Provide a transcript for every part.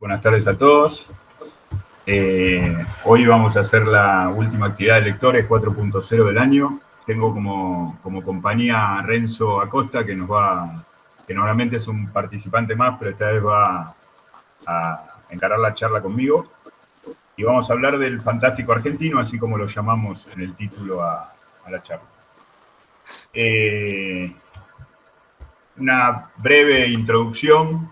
Buenas tardes a todos. Hoy vamos a hacer la última actividad de lectores 4.0 del año. Tengo como compañía a Renzo Acosta, que normalmente es un participante más, pero esta vez va a encarar la charla conmigo. Y vamos a hablar del fantástico argentino, así como lo llamamos en el título a la charla. Una breve introducción.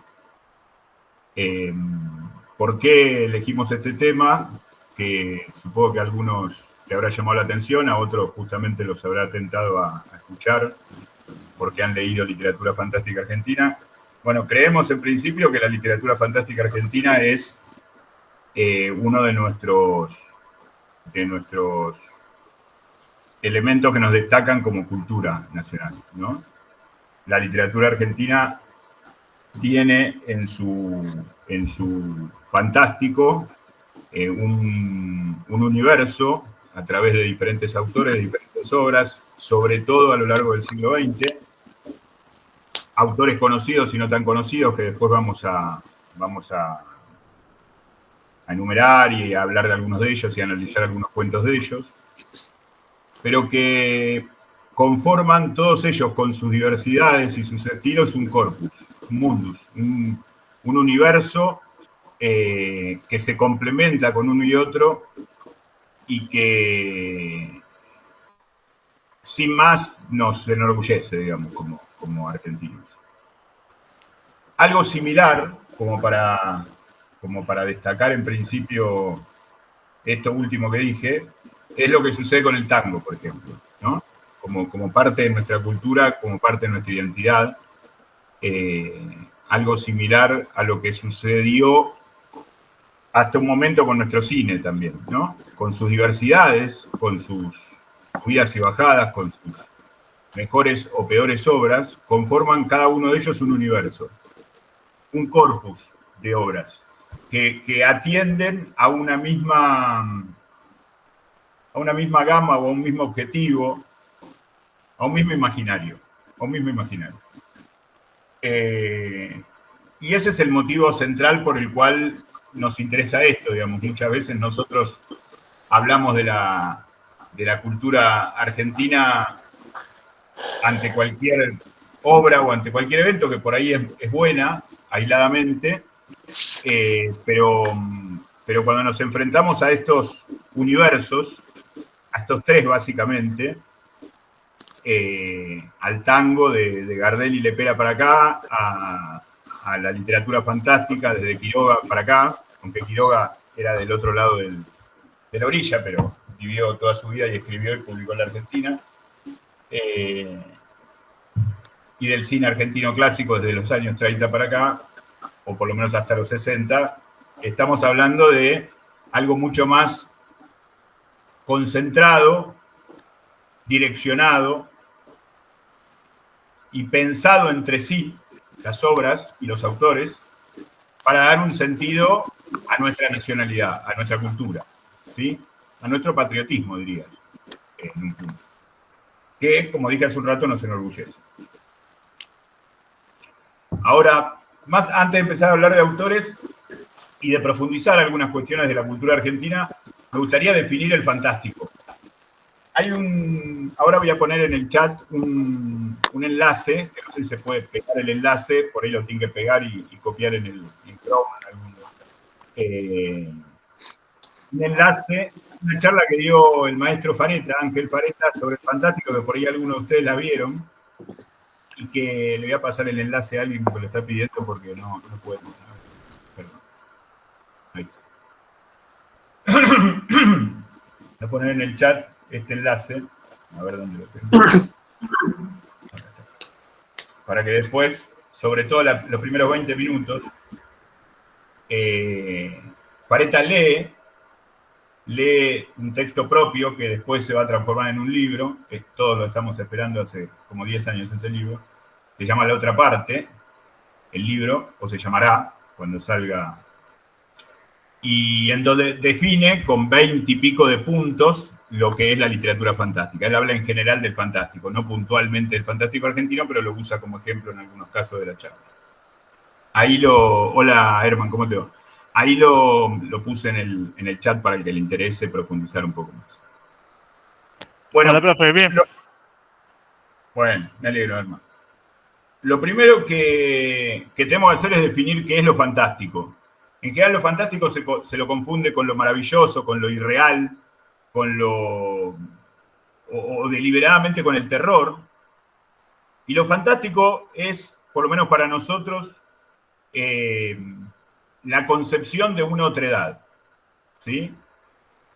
¿Por qué elegimos este tema? Que supongo que a algunos le habrá llamado la atención, a otros justamente los habrá tentado a escuchar porque han leído literatura fantástica argentina. Bueno, creemos en principio que la literatura fantástica argentina es uno de nuestros elementos que nos destacan como cultura nacional, ¿no? La literatura argentina tiene en su fantástico un universo a través de diferentes autores, de diferentes obras, sobre todo a lo largo del siglo XX, autores conocidos y no tan conocidos que después vamos a enumerar y a hablar de algunos de ellos y analizar algunos cuentos de ellos, pero que conforman todos ellos con sus diversidades y sus estilos un corpus, un mundus, un universo que se complementa con uno y otro y que sin más nos enorgullece, digamos, como argentinos. Algo similar, como para destacar en principio esto último que dije, es lo que sucede con el tango, por ejemplo, ¿no? Como parte de nuestra cultura, como parte de nuestra identidad, algo similar a lo que sucedió hasta un momento con nuestro cine también, ¿no? Con sus diversidades, con sus subidas y bajadas, con sus mejores o peores obras, conforman cada uno de ellos un universo, un corpus de obras que atienden a una misma gama o a un mismo objetivo, a un mismo imaginario. Y ese es el motivo central por el cual nos interesa esto, digamos. Muchas veces nosotros hablamos de la cultura argentina ante cualquier obra o ante cualquier evento, que por ahí es buena, aisladamente, pero cuando nos enfrentamos a estos universos, a estos tres básicamente, al tango de Gardel y Lepera para acá, a la literatura fantástica desde Quiroga para acá, aunque Quiroga era del otro lado de la orilla, pero vivió toda su vida y escribió y publicó en la Argentina, y del cine argentino clásico desde los años 30 para acá, o por lo menos hasta los 60, estamos hablando de algo mucho más concentrado, direccionado y pensado entre sí, las obras y los autores, para dar un sentido a nuestra nacionalidad, a nuestra cultura, ¿sí? A nuestro patriotismo, dirías, en un punto. Que, como dije hace un rato, nos enorgullece. Ahora, antes de empezar a hablar de autores y de profundizar algunas cuestiones de la cultura argentina, me gustaría definir el fantástico. Ahora voy a poner en el chat un enlace, que no sé si se puede pegar el enlace, por ahí lo tienen que pegar y copiar en Chrome. Un enlace, una charla que dio el maestro Fareta, Ángel Fareta, sobre el fantástico, que por ahí algunos de ustedes la vieron, y que le voy a pasar el enlace a alguien que lo está pidiendo porque no puede. Perdón. Ahí está. Voy a poner en el chat este enlace. A ver dónde lo tengo. Para que después, sobre todo los primeros 20 minutos, Fareta lee un texto propio que después se va a transformar en un libro, que todos lo estamos esperando hace como 10 años ese libro, se llama La Otra Parte, el libro, o se llamará cuando salga, y en donde define con 20 y pico de puntos lo que es la literatura fantástica. Él habla en general del fantástico, no puntualmente del fantástico argentino, pero lo usa como ejemplo en algunos casos de la charla. Hola Herman, ¿cómo te va? Ahí lo puse en el chat para el que le interese profundizar un poco más. Bueno, hola, profe, bien. Bueno, me alegro, hermano. Lo primero que tenemos que hacer es definir qué es lo fantástico. En general, lo fantástico se lo confunde con lo maravilloso, con lo irreal, con lo. O deliberadamente con el terror. Y lo fantástico es, por lo menos para nosotros, la concepción de una otredad, ¿sí?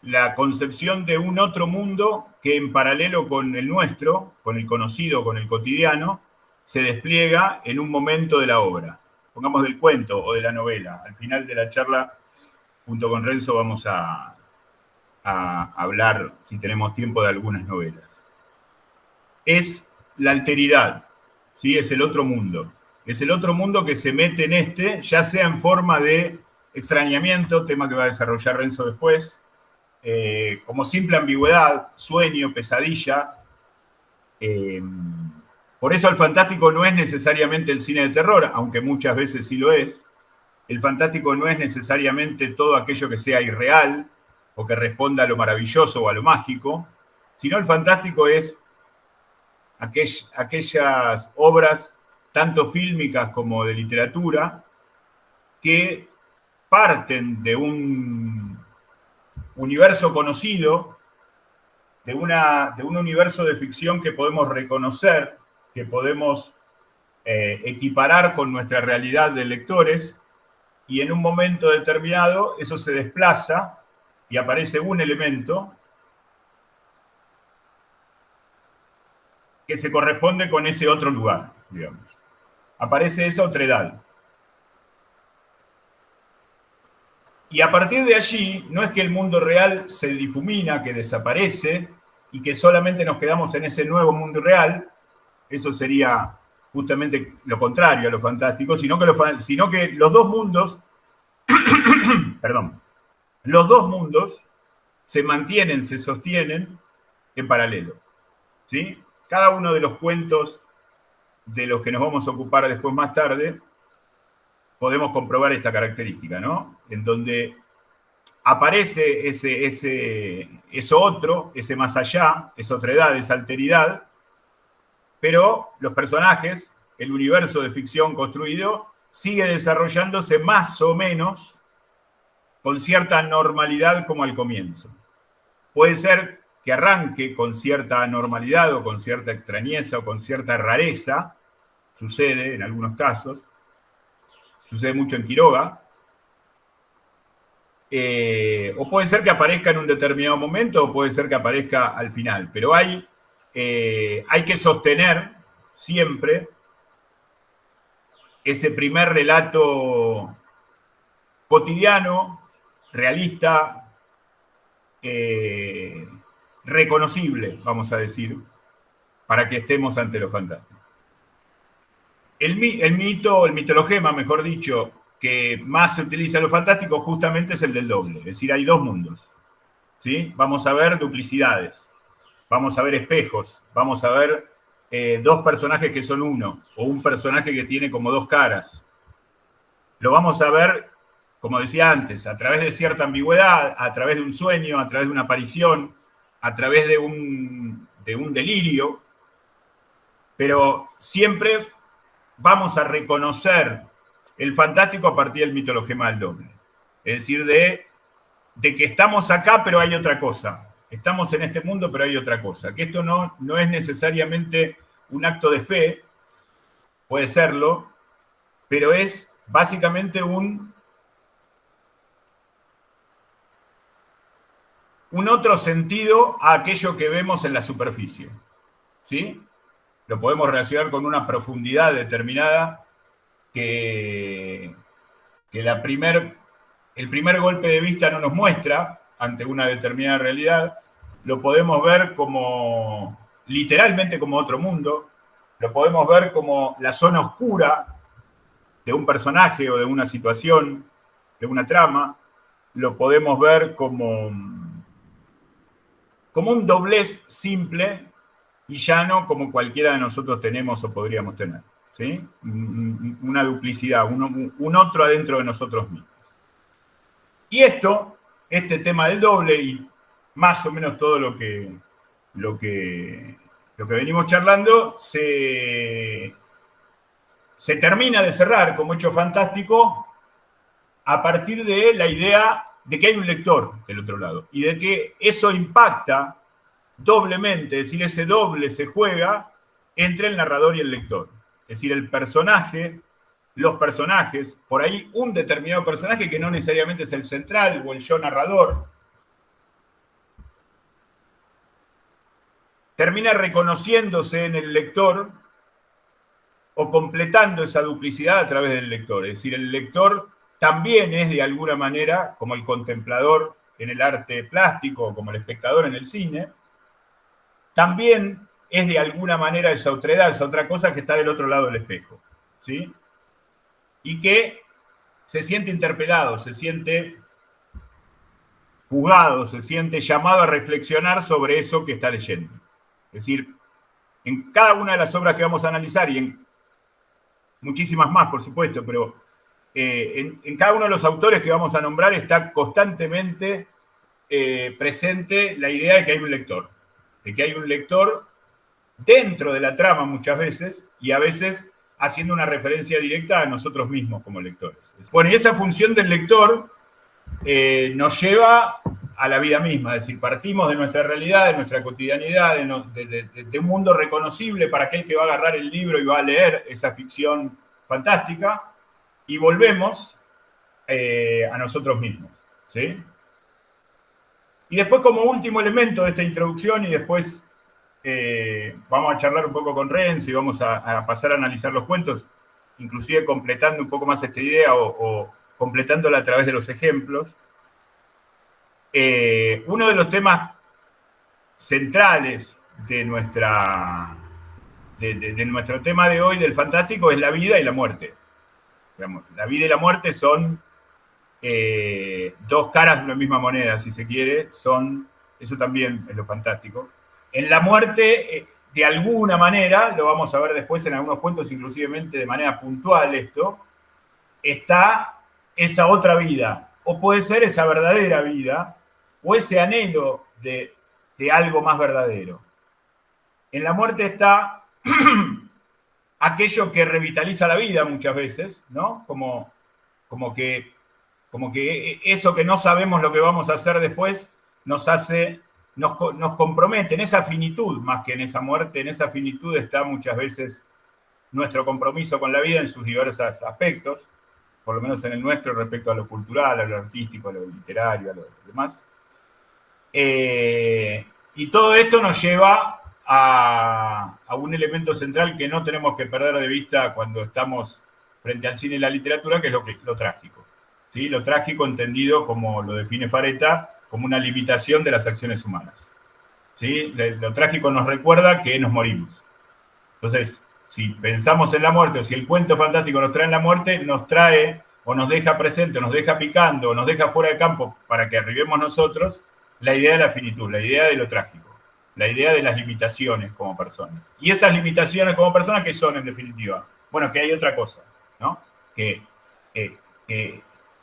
La concepción de un otro mundo que en paralelo con el nuestro, con el conocido, con el cotidiano, se despliega en un momento de la obra. Pongamos del cuento o de la novela. Al final de la charla, junto con Renzo, vamos a hablar, si tenemos tiempo, de algunas novelas. Es la alteridad, ¿sí? Es el otro mundo. Es el otro mundo que se mete en este, ya sea en forma de extrañamiento, tema que va a desarrollar Renzo después, como simple ambigüedad, sueño, pesadilla. Por eso el fantástico no es necesariamente el cine de terror, aunque muchas veces sí lo es. El fantástico no es necesariamente todo aquello que sea irreal o que responda a lo maravilloso o a lo mágico, sino el fantástico es aquellas obras, tanto fílmicas como de literatura, que parten de un universo conocido, de un universo de ficción que podemos reconocer, que podemos equiparar con nuestra realidad de lectores, y en un momento determinado eso se desplaza y aparece un elemento que se corresponde con ese otro lugar, digamos. Aparece esa otredad. Y a partir de allí, no es que el mundo real se difumina, que desaparece, y que solamente nos quedamos en ese nuevo mundo real. Eso sería justamente lo contrario a lo fantástico, sino que los dos mundos, perdón, los dos mundos se mantienen, se sostienen en paralelo, ¿sí? Cada uno de los cuentos de los que nos vamos a ocupar después más tarde, podemos comprobar esta característica, ¿no? En donde aparece eso otro, ese más allá, esa otredad, esa alteridad, pero los personajes, el universo de ficción construido, sigue desarrollándose más o menos con cierta normalidad como al comienzo. Puede ser que arranque con cierta anormalidad o con cierta extrañeza o con cierta rareza, sucede en algunos casos, sucede mucho en Quiroga, o puede ser que aparezca en un determinado momento o puede ser que aparezca al final, pero hay que sostener siempre ese primer relato cotidiano, realista, reconocible, vamos a decir, para que estemos ante lo fantástico. El mitologema, mejor dicho, que más se utiliza en lo fantástico justamente es el del doble, es decir, hay dos mundos, ¿sí? Vamos a ver duplicidades, vamos a ver espejos, vamos a ver dos personajes que son uno, o un personaje que tiene como dos caras. Lo vamos a ver, como decía antes, a través de cierta ambigüedad, a través de un sueño, a través de una aparición, a través de un delirio, pero siempre vamos a reconocer el fantástico a partir del mitologema del doble. Es decir, de que estamos acá, pero hay otra cosa. Estamos en este mundo, pero hay otra cosa. Que esto no es necesariamente un acto de fe, puede serlo, pero es básicamente un otro sentido a aquello que vemos en la superficie. ¿Sí? Lo podemos relacionar con una profundidad determinada que el primer golpe de vista no nos muestra ante una determinada realidad. Lo podemos ver como literalmente como otro mundo, lo podemos ver como la zona oscura de un personaje o de una situación, de una trama, lo podemos ver como un doblez simple y llano como cualquiera de nosotros tenemos o podríamos tener, ¿sí? Una duplicidad, un otro adentro de nosotros mismos. Y este tema del doble y más o menos todo lo que venimos charlando, se termina de cerrar como hecho fantástico a partir de la idea de que hay un lector del otro lado y de que eso impacta doblemente, es decir, ese doble se juega entre el narrador y el lector. Es decir, el personaje, los personajes, por ahí un determinado personaje que no necesariamente es el central o el yo narrador, termina reconociéndose en el lector o completando esa duplicidad a través del lector. Es decir, el lector también es de alguna manera, como el contemplador en el arte plástico, como el espectador en el cine, también es de alguna manera esa otredad, esa otra cosa que está del otro lado del espejo, ¿sí? Y que se siente interpelado, se siente juzgado, se siente llamado a reflexionar sobre eso que está leyendo. Es decir, en cada una de las obras que vamos a analizar, y en muchísimas más, por supuesto, pero en cada uno de los autores que vamos a nombrar está constantemente presente la idea de que hay un lector, de que hay un lector dentro de la trama muchas veces, y a veces haciendo una referencia directa a nosotros mismos como lectores. Bueno, y esa función del lector nos lleva a la vida misma, es decir, partimos de nuestra realidad, de nuestra cotidianidad, de un mundo reconocible para aquel que va a agarrar el libro y va a leer esa ficción fantástica, y volvemos a nosotros mismos, ¿sí? Y después, como último elemento de esta introducción, y después vamos a charlar un poco con Renzo y vamos a pasar a analizar los cuentos, inclusive completando un poco más esta idea o completándola a través de los ejemplos. Uno de los temas centrales de nuestro tema de hoy, del fantástico, es la vida y la muerte. Digamos, la vida y la muerte son dos caras de la misma moneda, si se quiere. Eso también es lo fantástico. En la muerte, de alguna manera, lo vamos a ver después en algunos cuentos, inclusivemente de manera puntual esto, está esa otra vida, o puede ser esa verdadera vida, o ese anhelo de algo más verdadero. En la muerte está aquello que revitaliza la vida muchas veces, ¿no? Como que eso que no sabemos lo que vamos a hacer después nos compromete en esa finitud, más que en esa muerte. En esa finitud está muchas veces nuestro compromiso con la vida en sus diversos aspectos, por lo menos en el nuestro, respecto a lo cultural, a lo artístico, a lo literario, a lo demás. Y todo esto nos lleva a un elemento central que no tenemos que perder de vista cuando estamos frente al cine y la literatura, que es lo trágico. ¿Sí? Lo trágico entendido, como lo define Fareta, como una limitación de las acciones humanas. ¿Sí? Lo trágico nos recuerda que nos morimos. Entonces, si pensamos en la muerte, o si el cuento fantástico nos trae la muerte, nos trae o nos deja presente, o nos deja picando, o nos deja fuera de campo para que arribemos nosotros la idea de la finitud, la idea de lo trágico, la idea de las limitaciones como personas. Y esas limitaciones como personas, ¿qué son en definitiva? Bueno, que hay otra cosa, ¿no? Que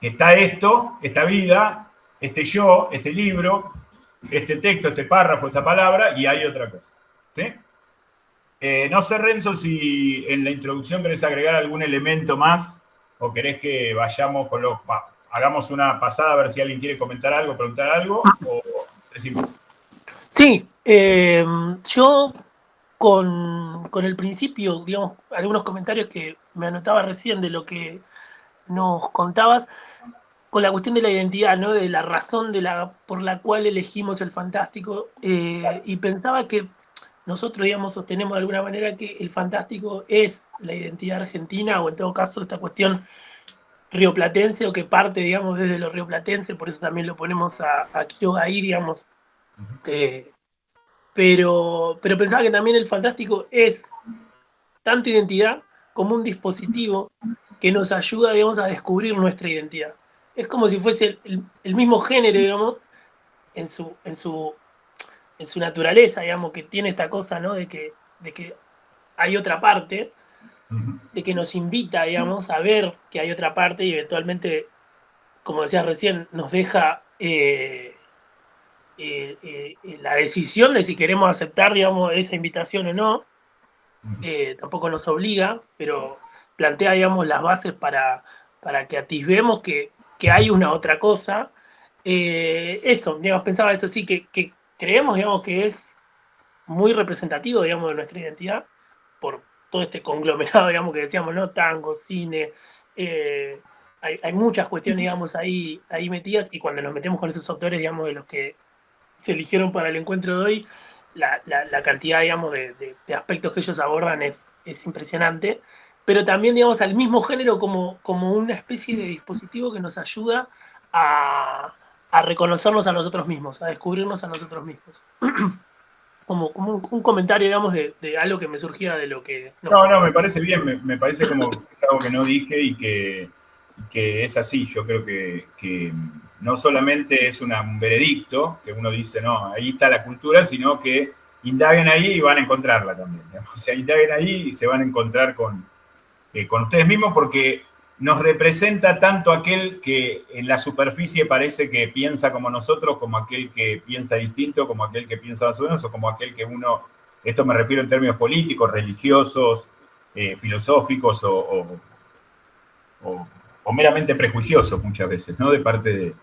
está esto, esta vida, este yo, este libro, este texto, este párrafo, esta palabra, y hay otra cosa. ¿Sí? No sé, Renzo, si en la introducción querés agregar algún elemento más o querés que vayamos con hagamos una pasada a ver si alguien quiere comentar algo, preguntar algo, o decimos. Sí, yo con el principio, digamos, algunos comentarios que me anotaba recién de lo que nos contabas, con la cuestión de la identidad, ¿no? De la razón por la cual elegimos el fantástico, y pensaba que nosotros, digamos, sostenemos de alguna manera que el fantástico es la identidad argentina, o en todo caso esta cuestión rioplatense, o que parte, digamos, desde lo rioplatense, por eso también lo ponemos a Quiroga ahí, digamos. Pero pensaba que también el fantástico es tanto identidad como un dispositivo que nos ayuda, digamos, a descubrir nuestra identidad. Es como si fuese el mismo género, digamos, en su naturaleza, digamos, que tiene esta cosa, ¿no? De que hay otra parte, de que nos invita, digamos, a ver que hay otra parte y eventualmente como decías recién, nos deja la decisión de si queremos aceptar, digamos, esa invitación o no. Tampoco nos obliga, pero plantea, digamos, las bases para que atisbemos que hay una otra cosa. Eso, digamos, pensaba eso, sí, que creemos, digamos, que es muy representativo, digamos, de nuestra identidad por todo este conglomerado, digamos, que decíamos, ¿no? Tango, cine, hay muchas cuestiones, digamos, ahí metidas, y cuando nos metemos con esos autores, digamos, de los que se eligieron para el encuentro de hoy, la cantidad, digamos, de aspectos que ellos abordan es impresionante, pero también, digamos, al mismo género como una especie de dispositivo que nos ayuda a reconocernos a nosotros mismos, a descubrirnos a nosotros mismos. Como un comentario, digamos, de algo que me surgía de lo que nos No, contabas. me parece bien, me parece como que es algo que no dije y que es así. Yo creo que no solamente es un veredicto, que uno dice, no, ahí está la cultura, sino que indaguen ahí y van a encontrarla también. O sea, indaguen ahí y se van a encontrar con ustedes mismos, porque nos representa tanto aquel que en la superficie parece que piensa como nosotros, como aquel que piensa distinto, como aquel que piensa más o menos, o como aquel que uno, esto me refiero en términos políticos, religiosos, filosóficos o meramente prejuiciosos muchas veces, ¿no? De parte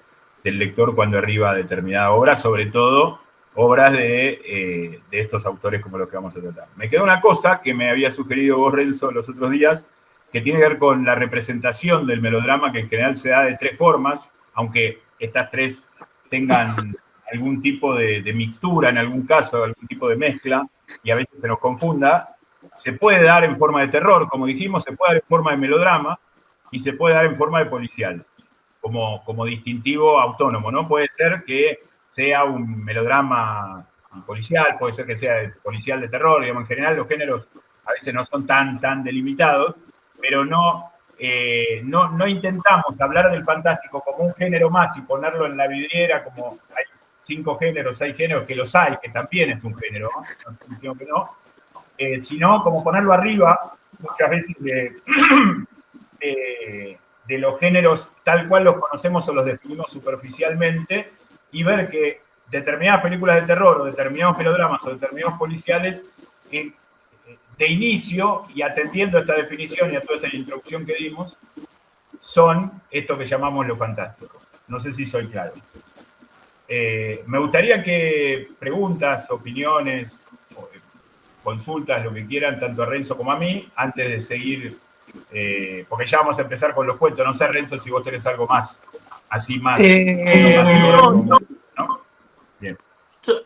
del lector cuando arriba determinada obra, sobre todo obras de estos autores como los que vamos a tratar. Me queda una cosa que me había sugerido vos, Renzo, los otros días, que tiene que ver con la representación del melodrama, que en general se da de tres formas, aunque estas tres tengan algún tipo de mixtura, en algún caso, algún tipo de mezcla, y a veces se nos confunda. Se puede dar en forma de terror, como dijimos, se puede dar en forma de melodrama, y se puede dar en forma de policial, como distintivo autónomo, ¿no? Puede ser que sea un melodrama policial, puede ser que sea policial de terror, digamos, en general los géneros a veces no son tan delimitados, pero no intentamos hablar del fantástico como un género más y ponerlo en la vidriera como hay 5 géneros, 6 géneros, que los hay, que también es un género, no que no, sino como ponerlo arriba, muchas veces de los géneros tal cual los conocemos o los definimos superficialmente, y ver que determinadas películas de terror o determinados melodramas o determinados policiales, de inicio y atendiendo a esta definición y a toda esta introducción que dimos, son esto que llamamos lo fantástico. No sé si soy claro. Me gustaría que preguntas, opiniones, consultas, lo que quieran, tanto a Renzo como a mí, antes de seguir, porque ya vamos a empezar con los cuentos. No sé, Renzo, si vos tenés algo más, así más. ¿No? Bien.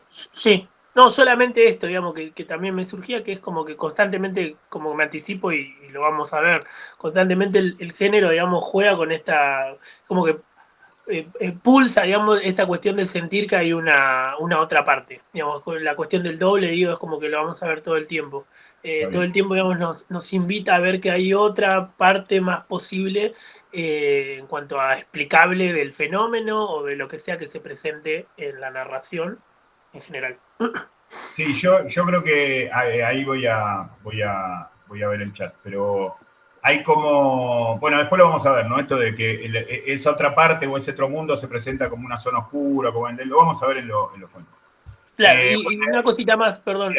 Sí, no, solamente esto, digamos, que también me surgía, que es como que constantemente, como me anticipo y lo vamos a ver, constantemente el género, digamos, juega con esta, como que pulsa, digamos, esta cuestión de sentir que hay una otra parte. Digamos, la cuestión del doble, digo, es como que lo vamos a ver todo el tiempo. Todo el tiempo, digamos, nos invita a ver que hay otra parte más posible en cuanto a explicable del fenómeno o de lo que sea que se presente en la narración en general. Sí, yo creo que ahí voy a ver el chat, pero hay como, bueno, después lo vamos a ver, ¿no? Esto de que esa otra parte o ese otro mundo se presenta como una zona oscura, lo vamos a ver en los cuentos. Claro, y una cosita más, perdón,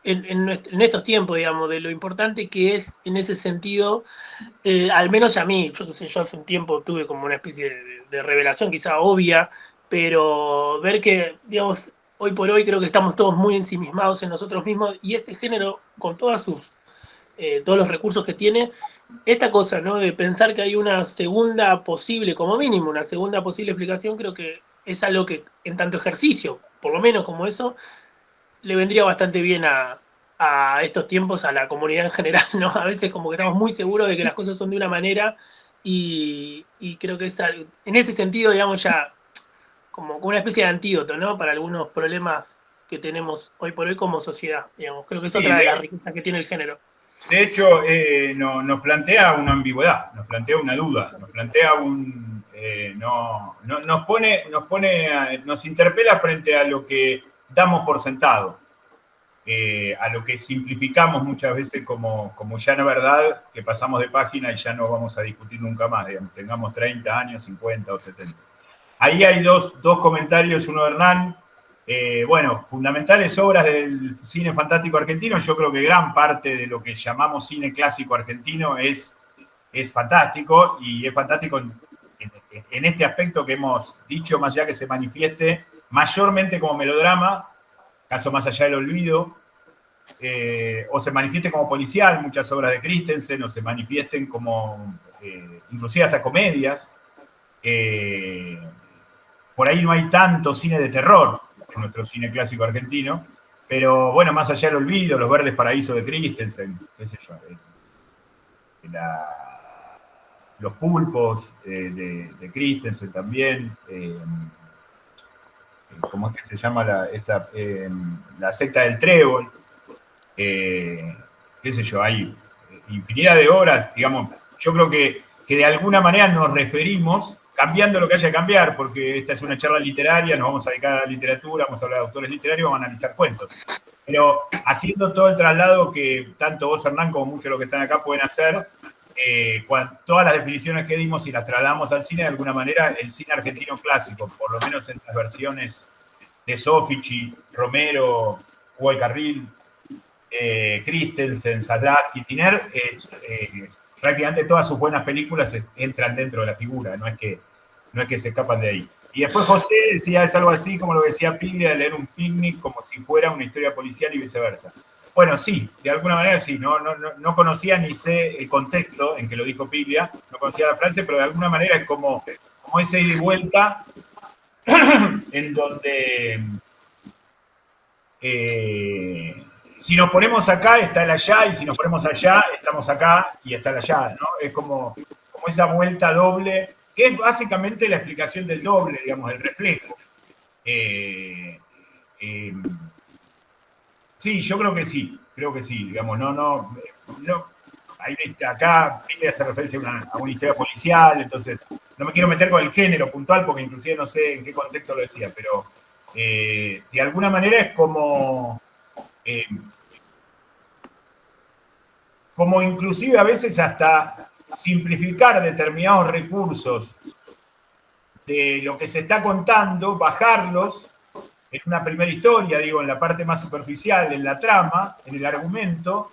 en estos tiempos, digamos, de lo importante que es en ese sentido, al menos a mí, yo hace un tiempo tuve como una especie de revelación quizá obvia, pero ver que, digamos, hoy por hoy creo que estamos todos muy ensimismados en nosotros mismos y este género, con todos los recursos que tiene, esta cosa, ¿no? De pensar que hay una segunda posible, como mínimo, una segunda posible explicación, creo que es algo que en tanto ejercicio, por lo menos como eso, le vendría bastante bien a estos tiempos, a la comunidad en general, ¿no? A veces como que estamos muy seguros de que las cosas son de una manera y creo que en ese sentido, digamos, ya como una especie de antídoto, ¿no? Para algunos problemas que tenemos hoy por hoy como sociedad, digamos. Creo que es otra de las riquezas que tiene el género. De hecho, nos plantea una ambigüedad, nos plantea una duda, nos plantea nos interpela frente a lo que damos por sentado. a lo que simplificamos muchas veces como llana verdad, que pasamos de página y ya no vamos a discutir nunca más, digamos, tengamos 30 años, 50 o 70. Ahí hay dos comentarios, uno de Hernán. Bueno, fundamentales obras del cine fantástico argentino. Yo creo que gran parte de lo que llamamos cine clásico argentino es fantástico, y es fantástico en este aspecto que hemos dicho, más allá que se manifieste mayormente como melodrama, caso Más allá del olvido, o se manifieste como policial, muchas obras de Christensen, o se manifiesten como inclusive hasta comedias. Por ahí no hay tanto cine de terror en nuestro cine clásico argentino, pero bueno, Más allá del olvido, Los verdes paraísos de Christensen, qué sé yo, Los pulpos de Christensen también, ¿cómo es que se llama la secta del trébol? Qué sé yo, hay infinidad de obras, digamos. Yo creo que de alguna manera nos referimos, cambiando lo que haya que cambiar, porque esta es una charla literaria, nos vamos a dedicar a la literatura, vamos a hablar de autores literarios, vamos a analizar cuentos. Pero haciendo todo el traslado que tanto vos, Hernán, como muchos de los que están acá pueden hacer, todas las definiciones que dimos y las trasladamos al cine, de alguna manera, el cine argentino clásico, por lo menos en las versiones de Sofici, Romero, Hugo del Carril, Christensen, Sadlak y Tiner, prácticamente todas sus buenas películas entran dentro de la figura, no es que se escapan de ahí. Y después José decía, es algo así como lo decía Piglia, de leer un picnic como si fuera una historia policial y viceversa. Bueno, sí, de alguna manera sí, no conocía ni sé el contexto en que lo dijo Piglia, no conocía la frase, pero de alguna manera es como ese ida y vuelta en donde si nos ponemos acá está el allá, y si nos ponemos allá estamos acá y está el allá, ¿no? Es como esa vuelta doble, que es básicamente la explicación del doble, digamos, del reflejo. Sí, yo creo que sí, digamos, acá Pile hace referencia a una historia policial, entonces no me quiero meter con el género puntual, porque inclusive no sé en qué contexto lo decía, pero de alguna manera es como inclusive a veces hasta simplificar determinados recursos de lo que se está contando, bajarlos en una primera historia, digo, en la parte más superficial, en la trama, en el argumento,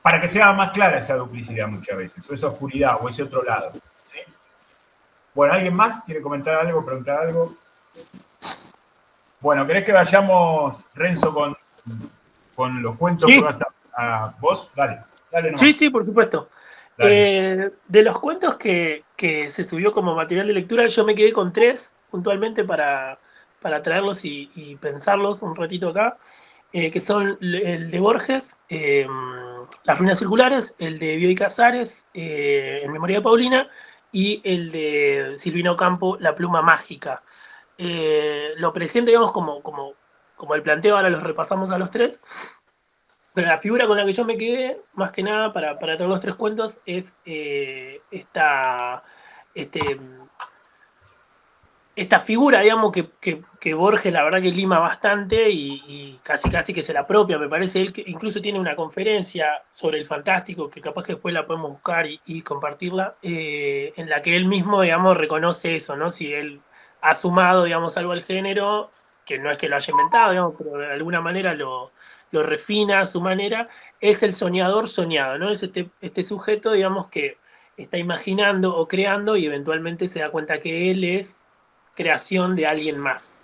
para que sea más clara esa duplicidad muchas veces, o esa oscuridad, o ese otro lado. ¿Sí? Bueno, ¿alguien más quiere comentar algo, preguntar algo? Bueno, ¿querés que vayamos, Renzo, con los cuentos que vas a vos? Dale nomás. Sí, por supuesto. De los cuentos que se subió como material de lectura, yo me quedé con 3 puntualmente para traerlos y pensarlos un ratito acá, que son el de Borges, Las ruinas circulares, el de Bioy Casares, En memoria de Paulina, y el de Silvino Campo, La pluma mágica. Lo presento, digamos, como el planteo, ahora los repasamos a los 3. Pero la figura con la que yo me quedé, más que nada, para traer los 3 cuentos, es esta figura, digamos, que Borges, la verdad que lima bastante y casi que se la apropia, me parece. Él que incluso tiene una conferencia sobre el fantástico, que capaz que después la podemos buscar y compartirla, en la que él mismo, digamos, reconoce eso, ¿no? Si él ha sumado, digamos, algo al género, que no es que lo haya inventado, digamos, pero de alguna manera lo refina a su manera, es el soñador soñado, ¿no? Es este sujeto, digamos, que está imaginando o creando y eventualmente se da cuenta que él es creación de alguien más.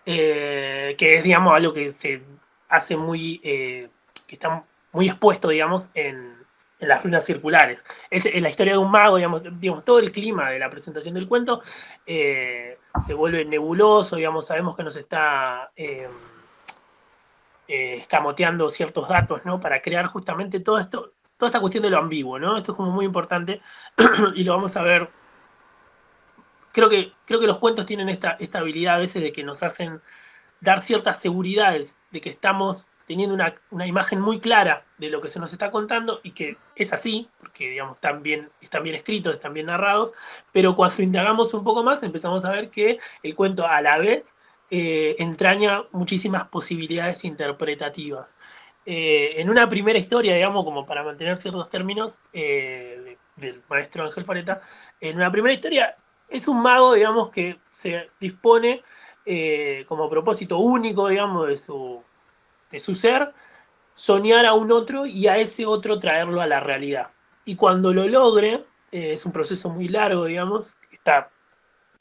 Que es, digamos, algo que se hace muy, que está muy expuesto, digamos, en las ruinas circulares. Es la historia de un mago, digamos, todo el clima de la presentación del cuento se vuelve nebuloso, digamos, sabemos que nos está escamoteando ciertos datos, ¿no? Para crear justamente todo esto, toda esta cuestión de lo ambiguo, ¿no? Esto es como muy importante y lo vamos a ver. Creo que los cuentos tienen esta habilidad a veces de que nos hacen dar ciertas seguridades de que estamos teniendo una imagen muy clara de lo que se nos está contando y que es así, porque digamos están bien escritos, están bien narrados, pero cuando indagamos un poco más empezamos a ver que el cuento a la vez entraña muchísimas posibilidades interpretativas. En una primera historia, digamos, como para mantener ciertos términos, del maestro Ángel Fareta, en una primera historia es un mago, digamos, que se dispone como propósito único, digamos, de su ser, soñar a un otro y a ese otro traerlo a la realidad. Y cuando lo logre, es un proceso muy largo, digamos, está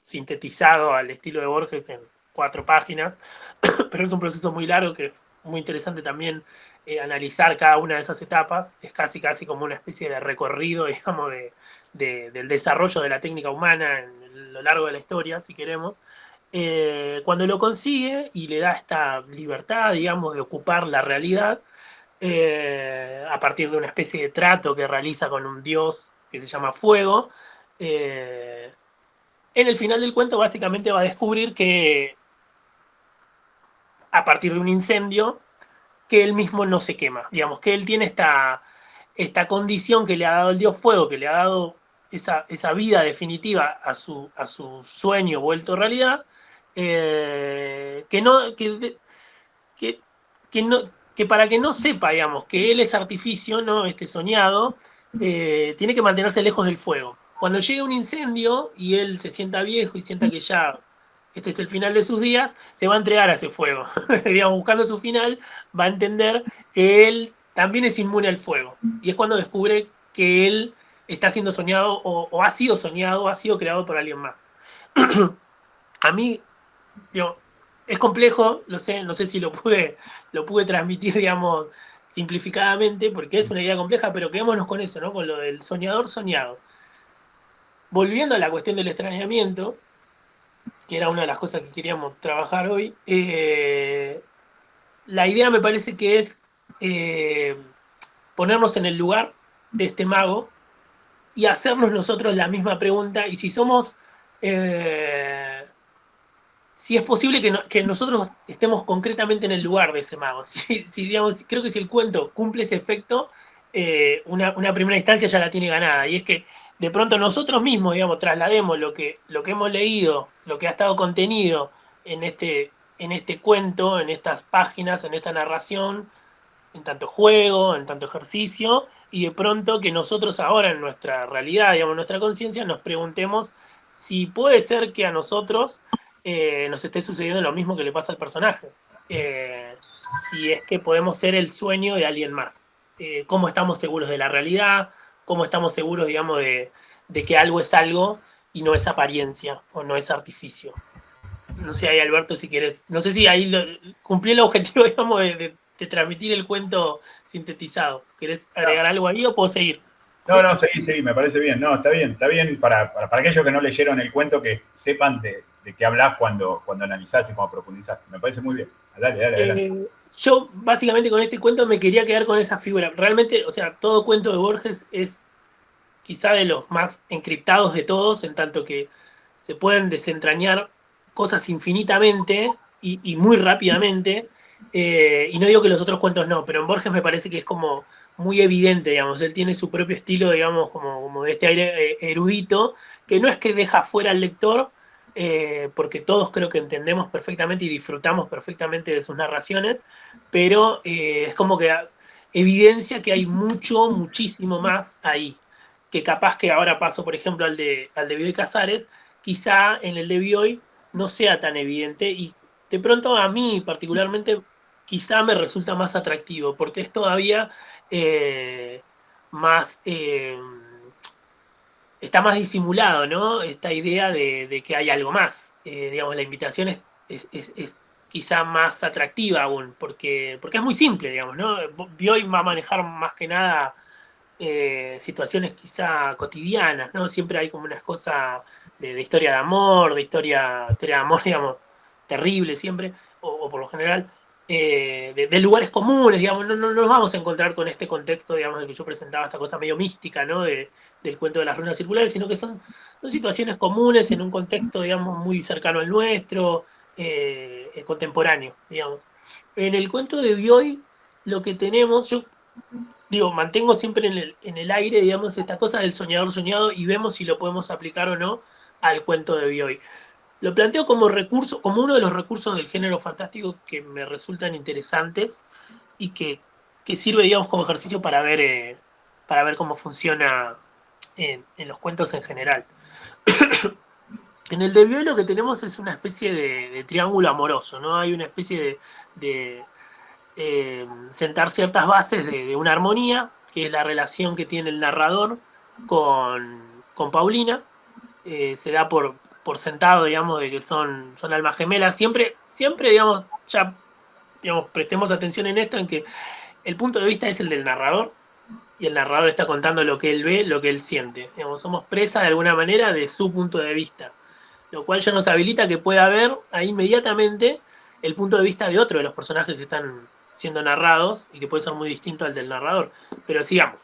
sintetizado al estilo de Borges en 4 páginas, pero es un proceso muy largo que es muy interesante también analizar cada una de esas etapas. Es casi como una especie de recorrido, digamos, del desarrollo de la técnica humana en lo largo de la historia, si queremos. Cuando lo consigue y le da esta libertad, digamos, de ocupar la realidad, a partir de una especie de trato que realiza con un dios que se llama Fuego, en el final del cuento básicamente va a descubrir que a partir de un incendio, que él mismo no se quema, digamos, que él tiene esta condición que le ha dado el dios Fuego, que le ha dado esa vida definitiva a su sueño vuelto realidad, que, no, que, no, que para que no sepa, digamos, que él es artificio, ¿no? Este soñado, tiene que mantenerse lejos del fuego. Cuando llegue un incendio y él se sienta viejo y sienta que ya este es el final de sus días, se va a entregar a ese fuego. Digamos, buscando su final, va a entender que él también es inmune al fuego. Y es cuando descubre que él está siendo soñado o ha sido soñado, ha sido creado por alguien más. A mí, digo, es complejo, lo sé, no sé si lo pude transmitir, digamos, simplificadamente, porque es una idea compleja, pero quedémonos con eso, ¿no? Con lo del soñador soñado. Volviendo a la cuestión del extrañamiento, que era una de las cosas que queríamos trabajar hoy, la idea me parece que es ponernos en el lugar de este mago y hacernos nosotros la misma pregunta, y si somos... si es posible que nosotros estemos concretamente en el lugar de ese mago. Digamos, creo que si el cuento cumple ese efecto, una primera instancia ya la tiene ganada. Y es que de pronto nosotros mismos, digamos, traslademos lo que hemos leído, lo que ha estado contenido en este cuento, en estas páginas, en esta narración, en tanto juego, en tanto ejercicio, y de pronto que nosotros ahora en nuestra realidad, digamos, en nuestra conciencia, nos preguntemos si puede ser que a nosotros nos esté sucediendo lo mismo que le pasa al personaje. Si es que podemos ser el sueño de alguien más. Cómo estamos seguros de la realidad, cómo estamos seguros, digamos, de que algo es algo y no es apariencia o no es artificio. No sé, ahí Alberto, si quieres, no sé si ahí cumplí el objetivo, digamos, de transmitir el cuento sintetizado. ¿Querés agregar algo ahí o puedo seguir? No, seguí, me parece bien. No, está bien para aquellos que no leyeron el cuento, que sepan de qué hablas cuando analizás y cuando profundizás. Me parece muy bien. Dale. Yo, básicamente, con este cuento me quería quedar con esa figura. Realmente, o sea, todo cuento de Borges es quizá de los más encriptados de todos, en tanto que se pueden desentrañar cosas infinitamente y muy rápidamente. Y no digo que los otros cuentos no, pero en Borges me parece que es como muy evidente, digamos. Él tiene su propio estilo, digamos, como de este aire erudito, que no es que deja fuera al lector, porque todos creo que entendemos perfectamente y disfrutamos perfectamente de sus narraciones, pero es como que evidencia que hay muchísimo más ahí. Que capaz que ahora paso, por ejemplo, al de Bioy Casares, quizá en el de Bioy no sea tan evidente y de pronto a mí particularmente quizá me resulta más atractivo, porque es todavía más... está más disimulado, ¿no? Esta idea de que hay algo más. Digamos, la invitación es quizá más atractiva aún, porque es muy simple, digamos, ¿no? Bioy va a manejar más que nada situaciones quizá cotidianas, ¿no? Siempre hay como una cosa de historia de amor, de historia de amor, digamos, terrible siempre, o por lo general, de lugares comunes, digamos, no nos vamos a encontrar con este contexto, digamos, en que yo presentaba esta cosa medio mística, ¿no? Del cuento de las ruinas circulares, sino que son situaciones comunes en un contexto, digamos, muy cercano al nuestro, contemporáneo, digamos. En el cuento de Bioy, lo que tenemos, yo digo, mantengo siempre en el aire, digamos, esta cosa del soñador soñado y vemos si lo podemos aplicar o no al cuento de Bioy. lo planteo como recurso, como uno de los recursos del género fantástico que me resultan interesantes y que sirve, digamos, como ejercicio para ver cómo funciona en los cuentos en general. En el de Viola lo que tenemos es una especie de triángulo amoroso, ¿no? Hay una especie de sentar ciertas bases de una armonía, que es la relación que tiene el narrador con Paulina. Se da por sentado, digamos, de que son almas gemelas. Siempre, digamos, prestemos atención en esto, en que el punto de vista es el del narrador, y el narrador está contando lo que él ve, lo que él siente. Digamos, somos presa de alguna manera de su punto de vista, lo cual ya nos habilita que pueda haber ahí inmediatamente el punto de vista de otro de los personajes que están siendo narrados y que puede ser muy distinto al del narrador. Pero sigamos.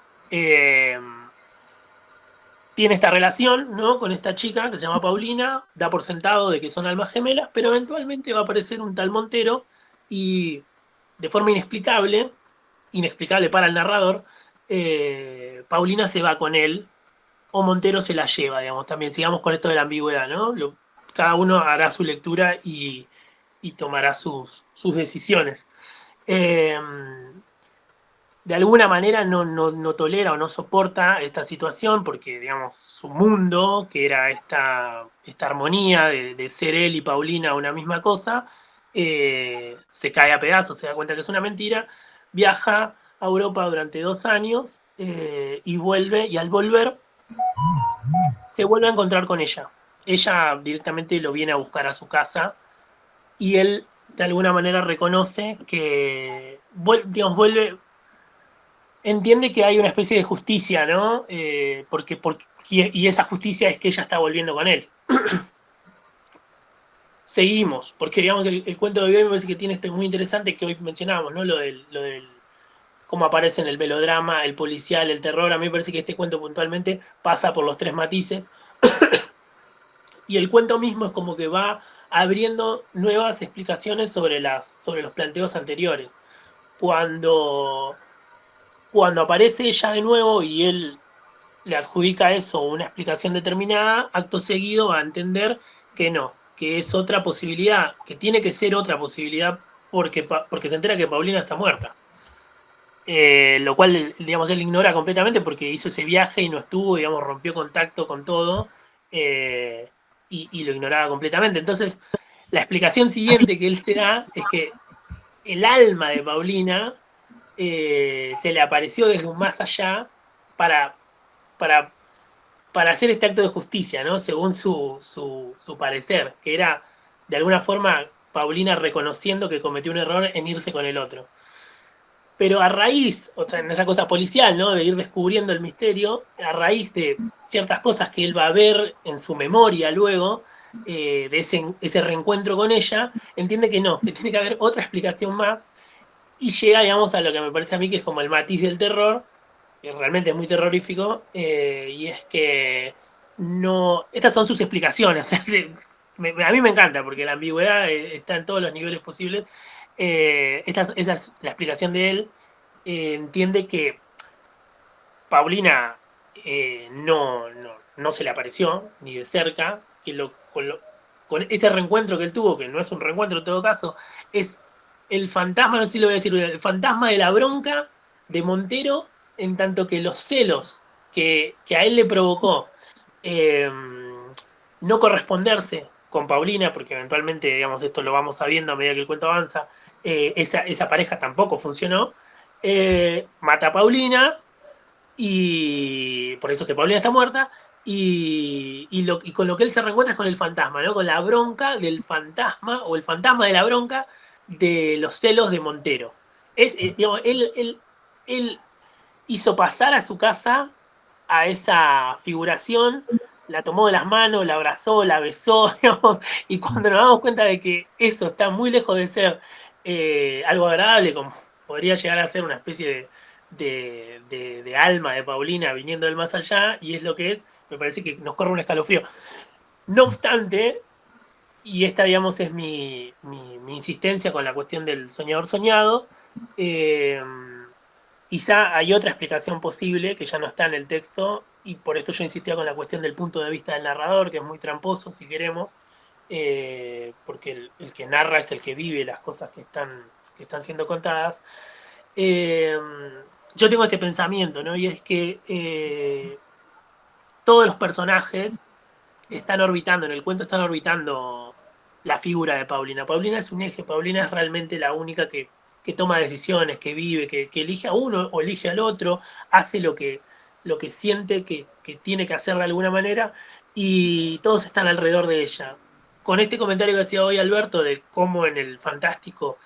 Tiene esta relación, ¿no?, con esta chica que se llama Paulina, da por sentado de que son almas gemelas, pero eventualmente va a aparecer un tal Montero y de forma inexplicable para el narrador, Paulina se va con él o Montero se la lleva, digamos. También sigamos con esto de la ambigüedad, ¿no? Cada uno hará su lectura y tomará sus decisiones. De alguna manera no tolera o no soporta esta situación porque, digamos, su mundo, que era esta armonía de ser él y Paulina una misma cosa, se cae a pedazos, se da cuenta que es una mentira, viaja a Europa durante 2 años y vuelve, y al volver se vuelve a encontrar con ella. Ella directamente lo viene a buscar a su casa y él de alguna manera reconoce que, digamos, entiende que hay una especie de justicia, ¿no? Y esa justicia es que ella está volviendo con él. Seguimos, porque digamos el cuento de hoy me parece que tiene muy interesante que hoy mencionábamos, ¿no? Lo del cómo aparece en el melodrama, el policial, el terror. A mí me parece que este cuento puntualmente pasa por los 3 matices. Y el cuento mismo es como que va abriendo nuevas explicaciones sobre los planteos anteriores. Cuando aparece ella de nuevo y él le adjudica a eso una explicación determinada, acto seguido va a entender que no, que es otra posibilidad, que tiene que ser otra posibilidad porque se entera que Paulina está muerta. Lo cual, digamos, él ignora completamente porque hizo ese viaje y no estuvo, digamos, rompió contacto con todo y lo ignoraba completamente. Entonces, la explicación siguiente que él se da es que el alma de Paulina se le apareció desde un más allá para hacer este acto de justicia, ¿no? Según su parecer, que era, de alguna forma, Paulina reconociendo que cometió un error en irse con el otro. Pero a raíz, en esa cosa policial, ¿no?, de ir descubriendo el misterio, a raíz de ciertas cosas que él va a ver en su memoria luego, de ese reencuentro con ella, entiende que no, que tiene que haber otra explicación más, y llega, digamos, a lo que me parece a mí que es como el matiz del terror, que realmente es muy terrorífico, y es que no. Estas son sus explicaciones. A mí me encanta, porque la ambigüedad está en todos los niveles posibles. Esa es la explicación de él. Entiende que Paulina no se le apareció ni de cerca, que con ese reencuentro que él tuvo, que no es un reencuentro en todo caso, es el fantasma, no sé si lo voy a decir, el fantasma de la bronca de Montero, en tanto que los celos que a él le provocó no corresponderse con Paulina, porque eventualmente, digamos, esto lo vamos sabiendo a medida que el cuento avanza, esa pareja tampoco funcionó, mata a Paulina, y por eso es que Paulina está muerta, y con lo que él se reencuentra es con el fantasma, ¿no?, con la bronca del fantasma, o el fantasma de la bronca de los celos de Montero. Digamos, él hizo pasar a su casa a esa figuración, la tomó de las manos, la abrazó, la besó, digamos, y cuando nos damos cuenta de que eso está muy lejos de ser algo agradable, como podría llegar a ser una especie de alma de Paulina viniendo del más allá, y es lo que es, me parece que nos corre un escalofrío. No obstante, y esta, digamos, es mi insistencia con la cuestión del soñador soñado, quizá hay otra explicación posible que ya no está en el texto, y por esto yo insistía con la cuestión del punto de vista del narrador, que es muy tramposo, si queremos, porque el que narra es el que vive las cosas que están siendo contadas. Yo tengo este pensamiento, ¿no? Y es que todos los personajes están orbitando, en el cuento están orbitando la figura de Paulina. Paulina es un eje, Paulina es realmente la única que toma decisiones, que vive, que elige a uno o elige al otro, hace lo que siente que tiene que hacer de alguna manera, y todos están alrededor de ella. Con este comentario que hacía hoy Alberto de cómo en el Fantástico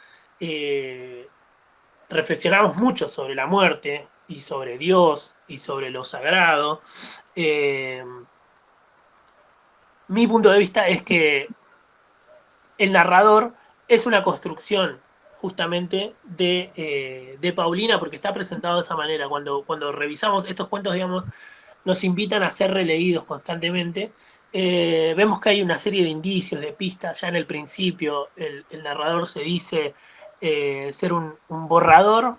reflexionamos mucho sobre la muerte y sobre Dios y sobre lo sagrado, mi punto de vista es que el narrador es una construcción justamente de Paulina, porque está presentado de esa manera. Cuando revisamos estos cuentos, digamos, nos invitan a ser releídos constantemente. Vemos que hay una serie de indicios, de pistas. Ya en el principio el narrador se dice ser un borrador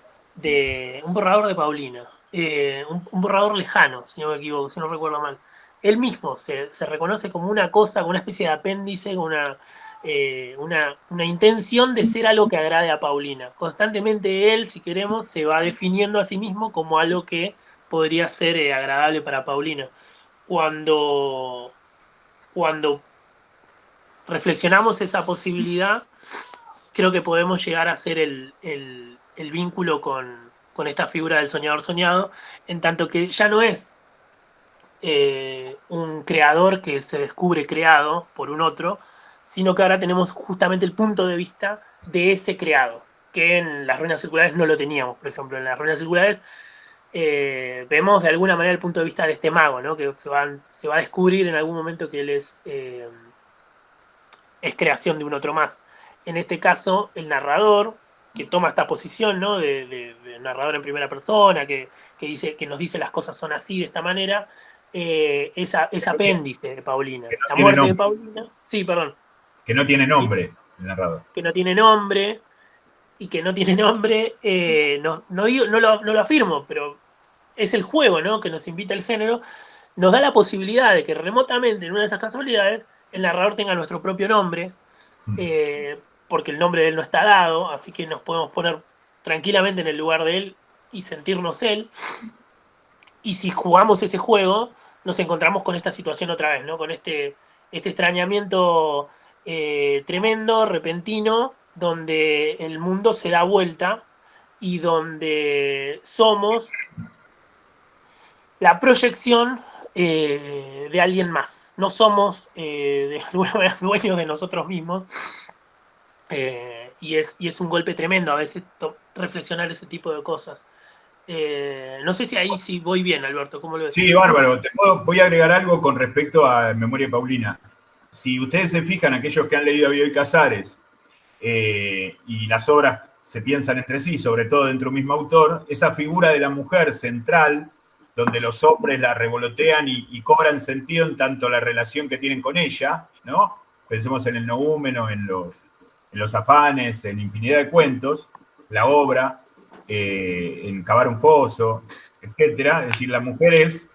un borrador de Paulina, un borrador lejano, si no me equivoco, si no recuerdo mal. Él mismo se reconoce como una cosa, como una especie de apéndice, una intención de ser algo que agrade a Paulina. Constantemente él, si queremos, se va definiendo a sí mismo como algo que podría ser agradable para Paulina. Cuando, cuando reflexionamos esa posibilidad, creo que podemos llegar a hacer el vínculo con esta figura del soñador soñado, en tanto que ya no es un creador que se descubre creado por un otro, sino que ahora tenemos justamente el punto de vista de ese creado, que en las ruinas circulares no lo teníamos. Por ejemplo, en las ruinas circulares vemos de alguna manera el punto de vista de este mago, ¿no? Que se va a descubrir en algún momento que él es creación de un otro más. En este caso, el narrador, que toma esta posición, ¿no? de narrador en primera persona, que nos dice las cosas son así, de esta manera, es apéndice de Paulina. No La tiene muerte de nombre. Paulina. Sí, perdón. Que no tiene nombre el narrador. Que no tiene nombre. Y que no tiene nombre, no lo afirmo, pero es el juego, ¿no? Que nos invita el género. Nos da la posibilidad de que remotamente, en una de esas casualidades, el narrador tenga nuestro propio nombre, porque el nombre de él no está dado, así que nos podemos poner tranquilamente en el lugar de él y sentirnos él. Y si jugamos ese juego, nos encontramos con esta situación otra vez, ¿no? Con este extrañamiento tremendo, repentino, donde el mundo se da vuelta y donde somos la proyección de alguien más. No somos de alguna manera dueños de nosotros mismos. Y es un golpe tremendo a veces reflexionar ese tipo de cosas. No sé si ahí sí voy bien, Alberto, ¿cómo lo ves? Sí, bárbaro. Voy a agregar algo con respecto a Memoria de Paulina. Si ustedes se fijan, aquellos que han leído a Bioy Casares, y las obras se piensan entre sí, sobre todo dentro de un mismo autor, esa figura de la mujer central, donde los hombres la revolotean y cobran sentido en tanto la relación que tienen con ella, ¿no? Pensemos en el noúmeno, en los afanes, en infinidad de cuentos, la obra, en cavar un foso, etcétera. Es decir, la mujer es,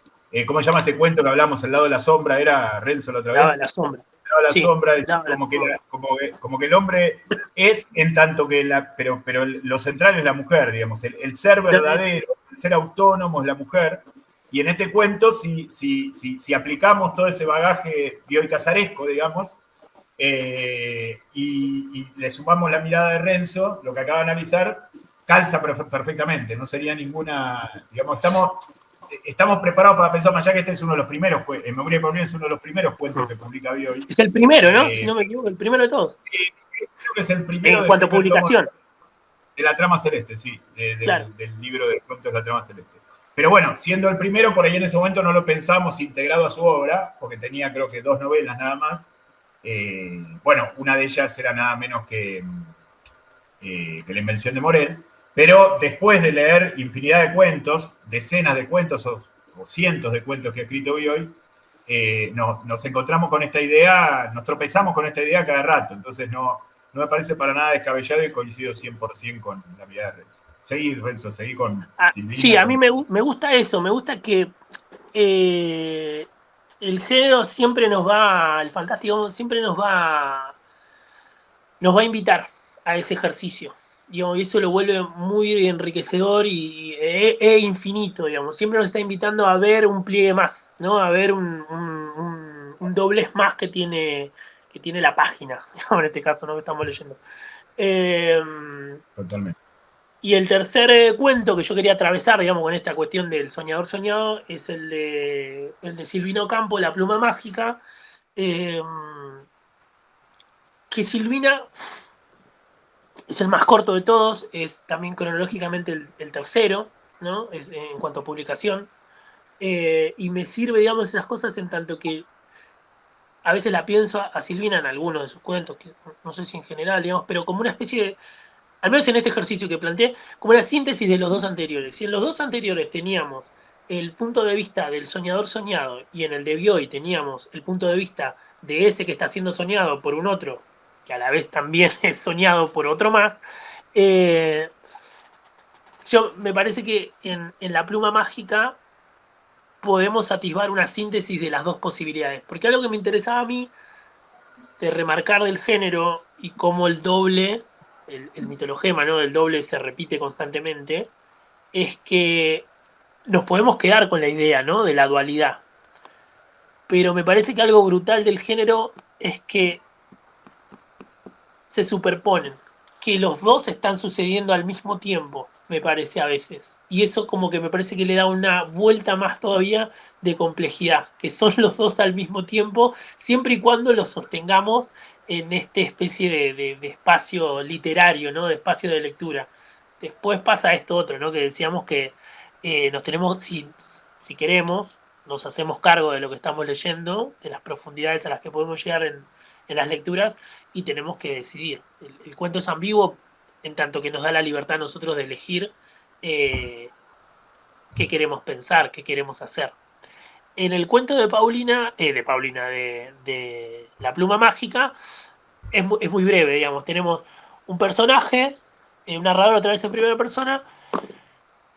¿cómo se llama este cuento que hablamos? El lado de la sombra, ¿era Renzo la otra vez? La sombra. La Sí, sombra, es como que el hombre es en tanto que pero lo central es la mujer, digamos, el ser verdadero, el ser autónomo es la mujer. Y en este cuento, si aplicamos todo ese bagaje bioicasaresco, digamos, y le sumamos la mirada de Renzo, lo que acaba de analizar, calza perfectamente, no sería ninguna, digamos, estamos preparados para pensar más allá que este es uno de los primeros, en Memoria de Paulina es uno de los primeros cuentos que publica Bioy. Es el primero, ¿no? Si no me equivoco, el primero de todos. Sí, creo que es el primero. En cuanto a publicación. De la trama celeste, sí, claro. del libro de cuentos de la trama celeste. Pero bueno, siendo el primero, por ahí en ese momento no lo pensamos integrado a su obra, porque tenía creo que 2 novelas nada más. Bueno, una de ellas era nada menos que La Invención de Morel. Pero después de leer infinidad de cuentos, decenas de cuentos o cientos de cuentos que ha escrito Bioy, nos encontramos con esta idea, nos tropezamos con esta idea cada rato. Entonces no me parece para nada descabellado y coincido 100% con la mirada de Renzo. Seguí, Renzo, seguí con... Sí, a mí me gusta eso, me gusta que el género siempre el fantástico siempre nos va a invitar a ese ejercicio. Digamos, y eso lo vuelve muy enriquecedor e infinito, digamos. Siempre nos está invitando a ver un pliegue más, ¿no? A ver un doblez más que tiene la página, en este caso, ¿no? Que estamos leyendo. Totalmente. Y el tercer cuento que yo quería atravesar, digamos, con esta cuestión del soñador soñado, es el de Silvino Campo, La pluma mágica. Que Silvina es el más corto de todos, es también cronológicamente el tercero, ¿no? En cuanto a publicación. Y me sirve, digamos, esas cosas en tanto que a veces la pienso a Silvina en algunos de sus cuentos, que no sé si en general, digamos, pero como una especie de, al menos en este ejercicio que planteé, como una síntesis de los dos anteriores. Si en los dos anteriores teníamos el punto de vista del soñador soñado y en el de Bioy teníamos el punto de vista de ese que está siendo soñado por un otro, que a la vez también es soñado por otro más, me parece que en La pluma mágica podemos atisbar una síntesis de las dos posibilidades. Porque algo que me interesaba a mí de remarcar del género y cómo el doble, el mitologema, ¿no? El doble se repite constantemente, es que nos podemos quedar con la idea, ¿no? De la dualidad. Pero me parece que algo brutal del género es que se superponen, que los dos están sucediendo al mismo tiempo, me parece a veces. Y eso como que me parece que le da una vuelta más todavía de complejidad, que son los dos al mismo tiempo, siempre y cuando los sostengamos en esta especie de espacio literario, ¿no? De espacio de lectura. Después pasa esto otro, ¿no? Que decíamos que nos tenemos, si queremos, nos hacemos cargo de lo que estamos leyendo, de las profundidades a las que podemos llegar en las lecturas, y tenemos que decidir. El cuento es ambiguo en tanto que nos da la libertad a nosotros de elegir qué queremos pensar, qué queremos hacer. En el cuento de de La pluma mágica, es muy breve, digamos. Tenemos un personaje, un narrador otra vez en primera persona,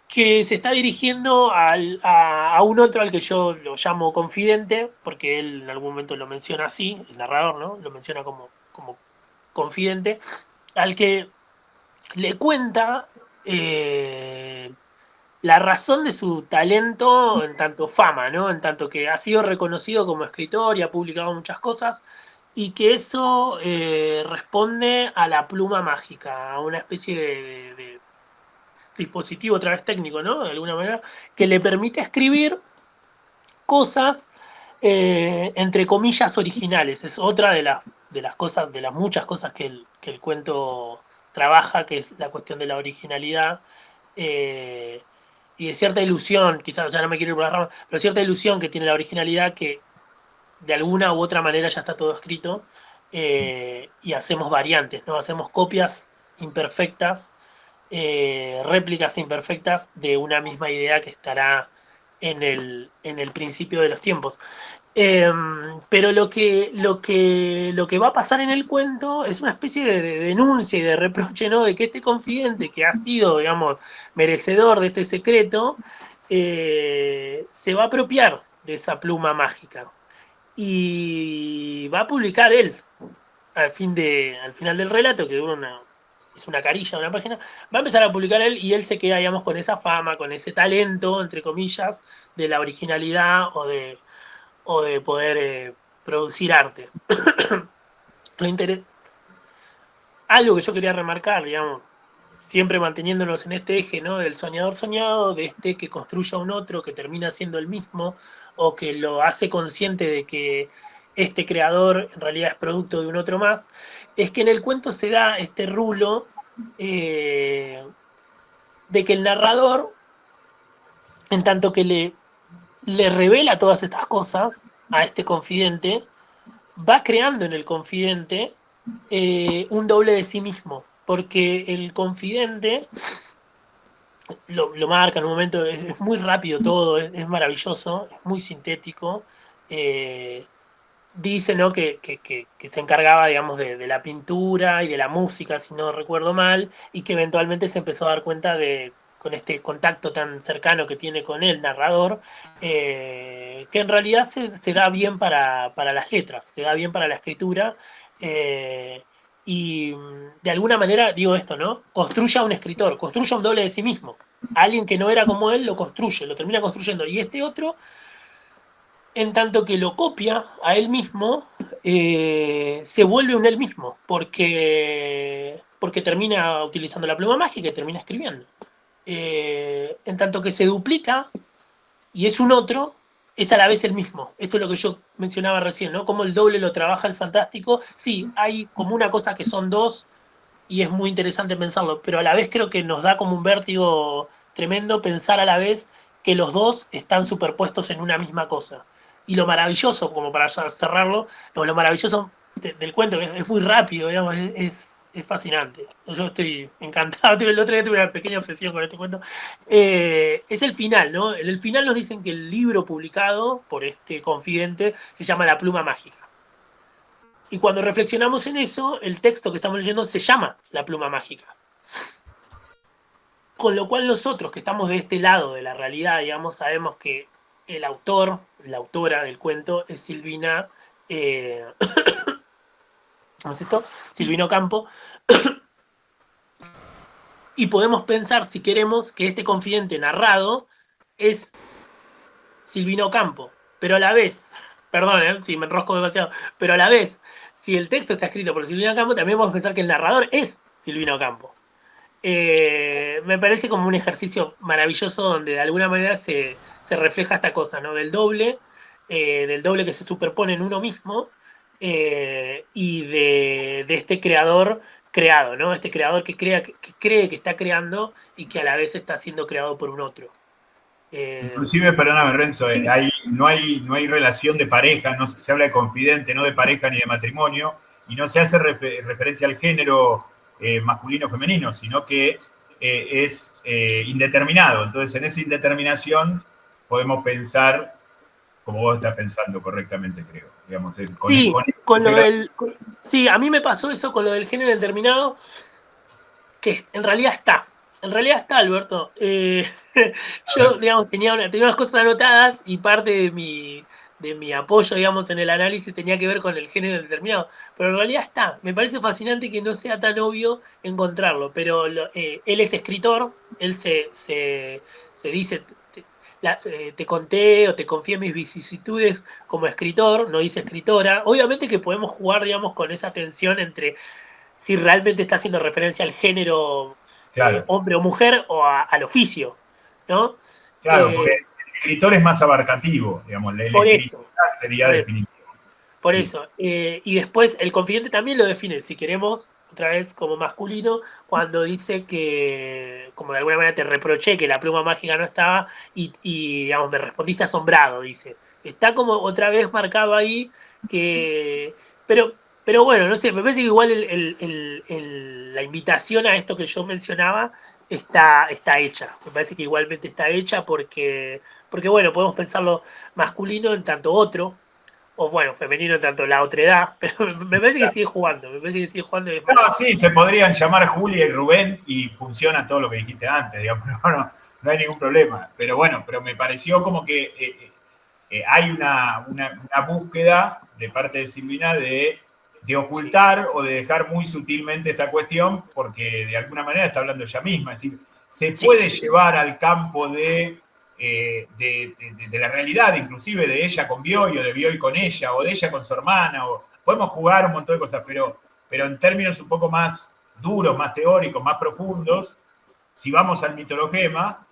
que se está dirigiendo a un otro al que yo lo llamo confidente, porque él en algún momento lo menciona así, el narrador, ¿no? Lo menciona como confidente, al que le cuenta la razón de su talento en tanto fama, ¿no? En tanto que ha sido reconocido como escritor y ha publicado muchas cosas, y que eso responde a la pluma mágica, a una especie de dispositivo otra vez técnico, ¿no? De alguna manera, que le permite escribir cosas entre comillas originales. Es otra de las cosas, de las muchas cosas que el cuento trabaja, que es la cuestión de la originalidad y de cierta ilusión, quizás ya no me quiero ir por la rama, pero cierta ilusión que tiene la originalidad, que de alguna u otra manera ya está todo escrito y hacemos variantes, ¿no? Hacemos copias imperfectas, réplicas imperfectas de una misma idea que estará en el principio de los tiempos. Pero lo que va a pasar en el cuento es una especie de denuncia y de reproche, ¿no? De que este confidente que ha sido, digamos, merecedor de este secreto, se va a apropiar de esa pluma mágica y va a publicar él al final del relato, que dura es una carilla, una página, va a empezar a publicar él y él se queda, digamos, con esa fama, con ese talento, entre comillas, de la originalidad o de poder producir arte. Algo que yo quería remarcar, digamos, siempre manteniéndonos en este eje, ¿no? Del soñador soñado, de este que construye a un otro que termina siendo el mismo, o que lo hace consciente de que este creador en realidad es producto de un otro más, es que en el cuento se da este rulo de que el narrador, en tanto que le revela todas estas cosas a este confidente, va creando en el confidente un doble de sí mismo, porque el confidente lo marca en un momento, es muy rápido todo, es maravilloso, es muy sintético. Dice, ¿no? Que se encargaba, digamos, de la pintura y de la música, si no recuerdo mal, y que eventualmente se empezó a dar cuenta de con este contacto tan cercano que tiene con el narrador, que en realidad se da bien para las letras, se da bien para la escritura, y de alguna manera, digo esto, ¿no? Construye a un escritor, construye a un doble de sí mismo. A alguien que no era como él lo construye, lo termina construyendo. Y este otro, en tanto que lo copia a él mismo, se vuelve un él mismo, porque termina utilizando la pluma mágica y termina escribiendo. En tanto que se duplica y es un otro, es a la vez el mismo. Esto es lo que yo mencionaba recién, ¿no? Cómo el doble lo trabaja el fantástico. Sí, hay como una cosa que son dos y es muy interesante pensarlo, pero a la vez creo que nos da como un vértigo tremendo pensar a la vez que los dos están superpuestos en una misma cosa. Y lo maravilloso, como para ya cerrarlo, lo maravilloso del cuento, que es muy rápido, digamos, es fascinante. Yo estoy encantado. El otro día tuve una pequeña obsesión con este cuento. Es el final, ¿no? En el final nos dicen que el libro publicado por este confidente se llama La pluma mágica. Y cuando reflexionamos en eso, el texto que estamos leyendo se llama La pluma mágica. Con lo cual nosotros que estamos de este lado de la realidad, digamos, sabemos que el autor, la autora del cuento es Silvina, ¿no es esto? Silvino Campo. Y podemos pensar, si queremos, que este confidente narrado es Silvino Campo. Pero a la vez, perdón, si me enrosco demasiado, pero a la vez, si el texto está escrito por Silvino Campo, también podemos pensar que el narrador es Silvino Campo. Me parece como un ejercicio maravilloso donde de alguna manera se refleja esta cosa, ¿no? Del doble que se superpone en uno mismo, y de este creador creado, ¿no? Este creador que cree que está creando y que a la vez está siendo creado por un otro. Inclusive, perdóname, Renzo, Sí, no hay relación de pareja, no se habla de confidente, no de pareja ni de matrimonio, y no se hace referencia al género masculino o femenino, sino que es indeterminado. Entonces, en esa indeterminación podemos pensar como vos estás pensando correctamente, creo. Digamos, sí, sí, a mí me pasó eso con lo del género determinado, que en realidad está. En realidad está, Alberto. Yo, digamos, tenía unas cosas anotadas y parte de mi apoyo, digamos, en el análisis tenía que ver con el género determinado. Pero en realidad está. Me parece fascinante que no sea tan obvio encontrarlo. Pero él es escritor, él se dice, te conté o te confié mis vicisitudes como escritor, no dice escritora. Obviamente que podemos jugar, digamos, con esa tensión entre si realmente está haciendo referencia al género, claro, hombre o mujer, o al oficio, ¿no? claro, porque el escritor es más abarcativo, digamos, el Por escritor eso, sería por eso, definitivo. por Sí. eso. Y después el confidente también lo define, si queremos, otra vez como masculino, cuando dice que, como de alguna manera te reproché que la pluma mágica no estaba, digamos, me respondiste asombrado, dice. Está como otra vez marcado ahí que... Pero, pero bueno, no sé, me parece que igual la invitación a esto que yo mencionaba está hecha. Me parece que igualmente está hecha porque bueno, podemos pensarlo masculino en tanto otro, o bueno, femenino en tanto la otredad, pero me parece que sigue jugando, me parece que sigue jugando y es No, maravilloso. sí, se podrían llamar Julia y Rubén y funciona todo lo que dijiste antes, digamos, no hay ningún problema. Pero bueno, pero me pareció como que hay una búsqueda de parte de Silvina de Sí, ocultar o de dejar muy sutilmente esta cuestión, porque de alguna manera está hablando ella misma. Es decir, se sí, puede llevar al campo de la realidad, inclusive de ella con Bioy, o de Bioy con sí, ella, o de ella con su hermana, o podemos jugar un montón de cosas, pero en términos un poco más duros, más teóricos, más profundos, si vamos al mitologema,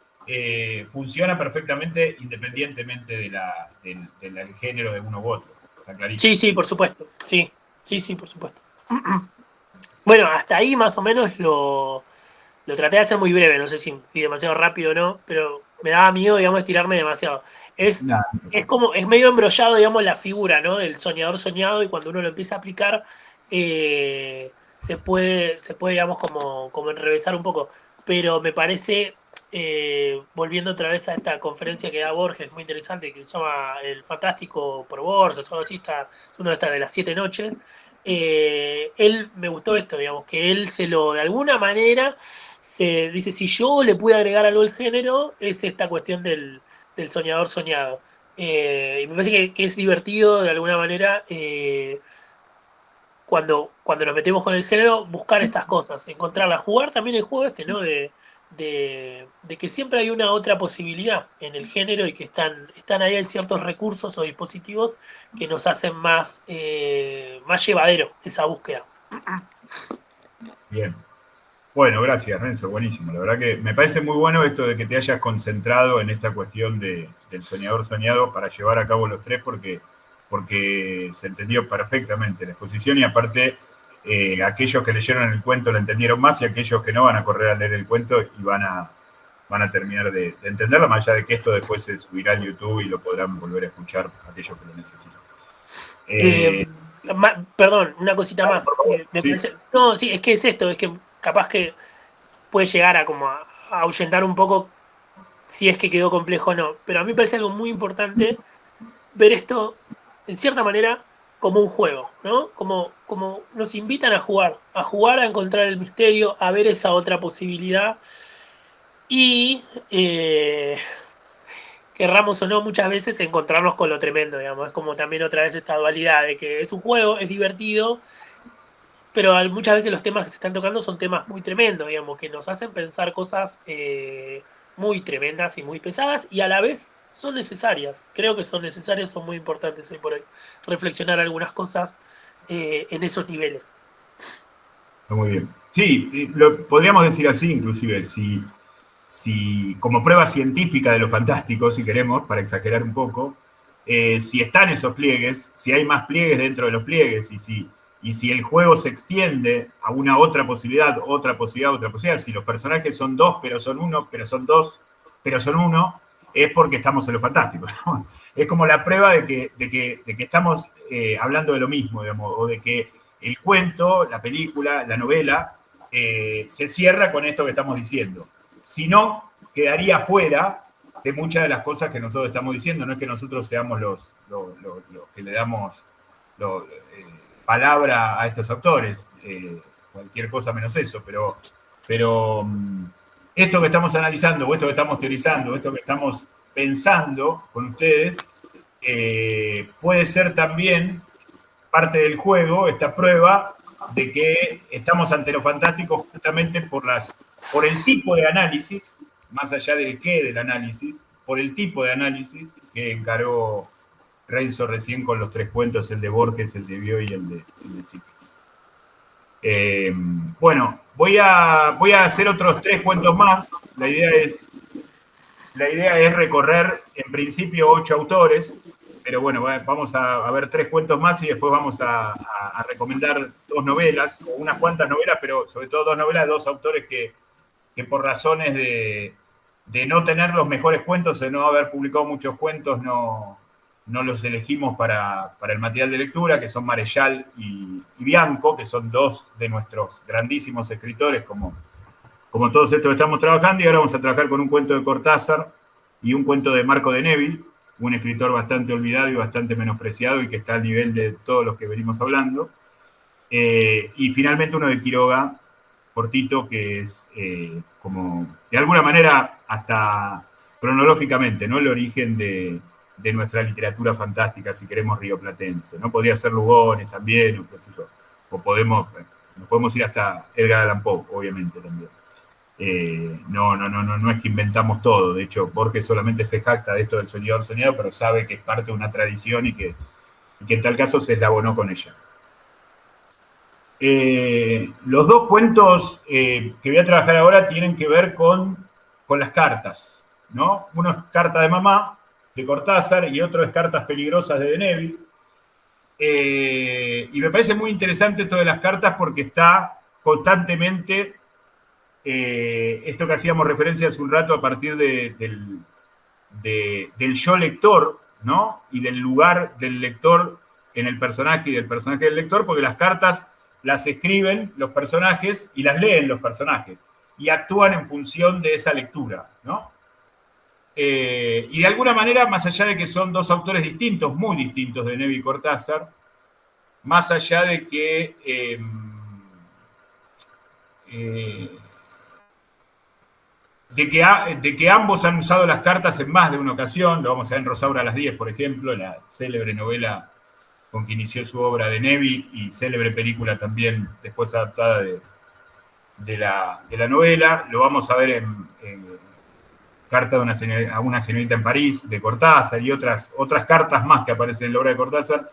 funciona perfectamente independientemente del género de uno u otro. Está sí, clarísimo. sí, por supuesto, sí, sí, sí, por supuesto. Bueno, hasta ahí más o menos lo traté de hacer muy breve, no sé si demasiado rápido o no, pero me daba miedo, digamos, estirarme demasiado. Es, Nada. es medio embrollado, digamos, la figura, ¿no? Del soñador soñado, y cuando uno lo empieza a aplicar, digamos, como enrevesar un poco. Pero me parece, volviendo otra vez a esta conferencia que da Borges, muy interesante, que se llama El Fantástico por Borges, o algo así, es una de estas de las 7 noches. él me gustó esto, digamos, que él de alguna manera, se dice, si yo le pude agregar algo al género, es esta cuestión del soñador soñado. Y me parece que es divertido de alguna manera cuando nos metemos con el género, buscar estas cosas, encontrarlas, jugar también el juego este, ¿no? De que siempre hay una otra posibilidad en el género y que están ahí, hay ciertos recursos o dispositivos que nos hacen más llevadero esa búsqueda. Bien. Bueno, gracias, Renzo, buenísimo. La verdad que me parece muy bueno esto de que te hayas concentrado en esta cuestión del soñador soñado para llevar a cabo los tres, porque se entendió perfectamente la exposición y aparte aquellos que leyeron el cuento lo entendieron más y aquellos que no van a correr a leer el cuento y van a terminar de entenderlo, más allá de que esto después se subirá al YouTube y lo podrán volver a escuchar aquellos que lo necesitan. Perdón, una cosita más. Sí. No, sí, es que es esto, es que capaz que puede llegar a ahuyentar un poco si es que quedó complejo o no. Pero a mí me parece algo muy importante ver esto, en cierta manera, como un juego, ¿no? Como nos invitan a encontrar el misterio, a ver esa otra posibilidad. Y querramos o no, muchas veces encontrarnos con lo tremendo, digamos. Es como también otra vez esta dualidad de que es un juego, es divertido, pero muchas veces los temas que se están tocando son temas muy tremendos, digamos, que nos hacen pensar cosas muy tremendas y muy pesadas y a la vez son necesarias. Creo que son necesarias, son muy importantes hoy por hoy. Reflexionar algunas cosas en esos niveles. Está muy bien. Sí, lo podríamos decir así, inclusive, si como prueba científica de lo fantástico, si queremos, para exagerar un poco, si están esos pliegues, si hay más pliegues dentro de los pliegues y si el juego se extiende a una otra posibilidad, si los personajes son dos, pero son uno, pero son dos, pero son uno, es porque estamos en lo fantástico, ¿no? Es como la prueba de que estamos hablando de lo mismo, digamos, o de que el cuento, la película, la novela, se cierra con esto que estamos diciendo. Si no, quedaría fuera de muchas de las cosas que nosotros estamos diciendo. No es que nosotros seamos los que le damos palabra a estos autores, cualquier cosa menos eso, pero esto que estamos analizando, o esto que estamos teorizando, o esto que estamos pensando con ustedes, puede ser también parte del juego, esta prueba de que estamos ante lo fantástico justamente por el tipo de análisis, más allá del qué del análisis, por el tipo de análisis que encaró Renzo recién con los tres cuentos, el de Borges, el de Bioy y el de Sique. Bueno, voy a hacer otros tres cuentos más. La idea es recorrer en principio 8 autores, pero bueno, vamos a ver 3 cuentos más y después vamos a recomendar 2 novelas, o unas cuantas novelas, pero sobre todo 2 novelas de 2 autores que por razones de no tener los mejores cuentos, de no haber publicado muchos cuentos, no los elegimos para el material de lectura, que son Marechal y Bianco, que son 2 de nuestros grandísimos escritores, como todos estos que estamos trabajando, y ahora vamos a trabajar con un cuento de Cortázar y un cuento de Marco de Nevi, un escritor bastante olvidado y bastante menospreciado y que está al nivel de todos los que venimos hablando. Y finalmente uno de Quiroga, cortito, que es como, de alguna manera, hasta cronológicamente, ¿no? El origen de nuestra literatura fantástica, si queremos rioplatense, ¿no? Podría ser Lugones también, o qué sé yo. O nos podemos ir hasta Edgar Allan Poe, obviamente, también. No es que inventamos todo. De hecho, Borges solamente se jacta de esto del soñador soñado, pero sabe que es parte de una tradición y que en tal caso se eslabonó con ella. Los 2 cuentos que voy a trabajar ahora tienen que ver con las cartas, ¿no? Uno es Carta de mamá, de Cortázar, y otro es Cartas peligrosas, de Nevi. Y me parece muy interesante esto de las cartas porque está constantemente esto que hacíamos referencia hace un rato a partir del yo lector, ¿no? Y del lugar del lector en el personaje y del personaje del lector, porque las cartas las escriben los personajes y las leen los personajes y actúan en función de esa lectura, ¿no? Y de alguna manera, más allá de que son 2 autores distintos, muy distintos, de Nevi y Cortázar, más allá de que de que ambos han usado las cartas en más de una ocasión. Lo vamos a ver en Rosaura a las 10, por ejemplo, la célebre novela con que inició su obra de Nevi y célebre película también después adaptada de la novela. Lo vamos a ver en Carta a una señorita en París, de Cortázar, y otras cartas más que aparecen en la obra de Cortázar.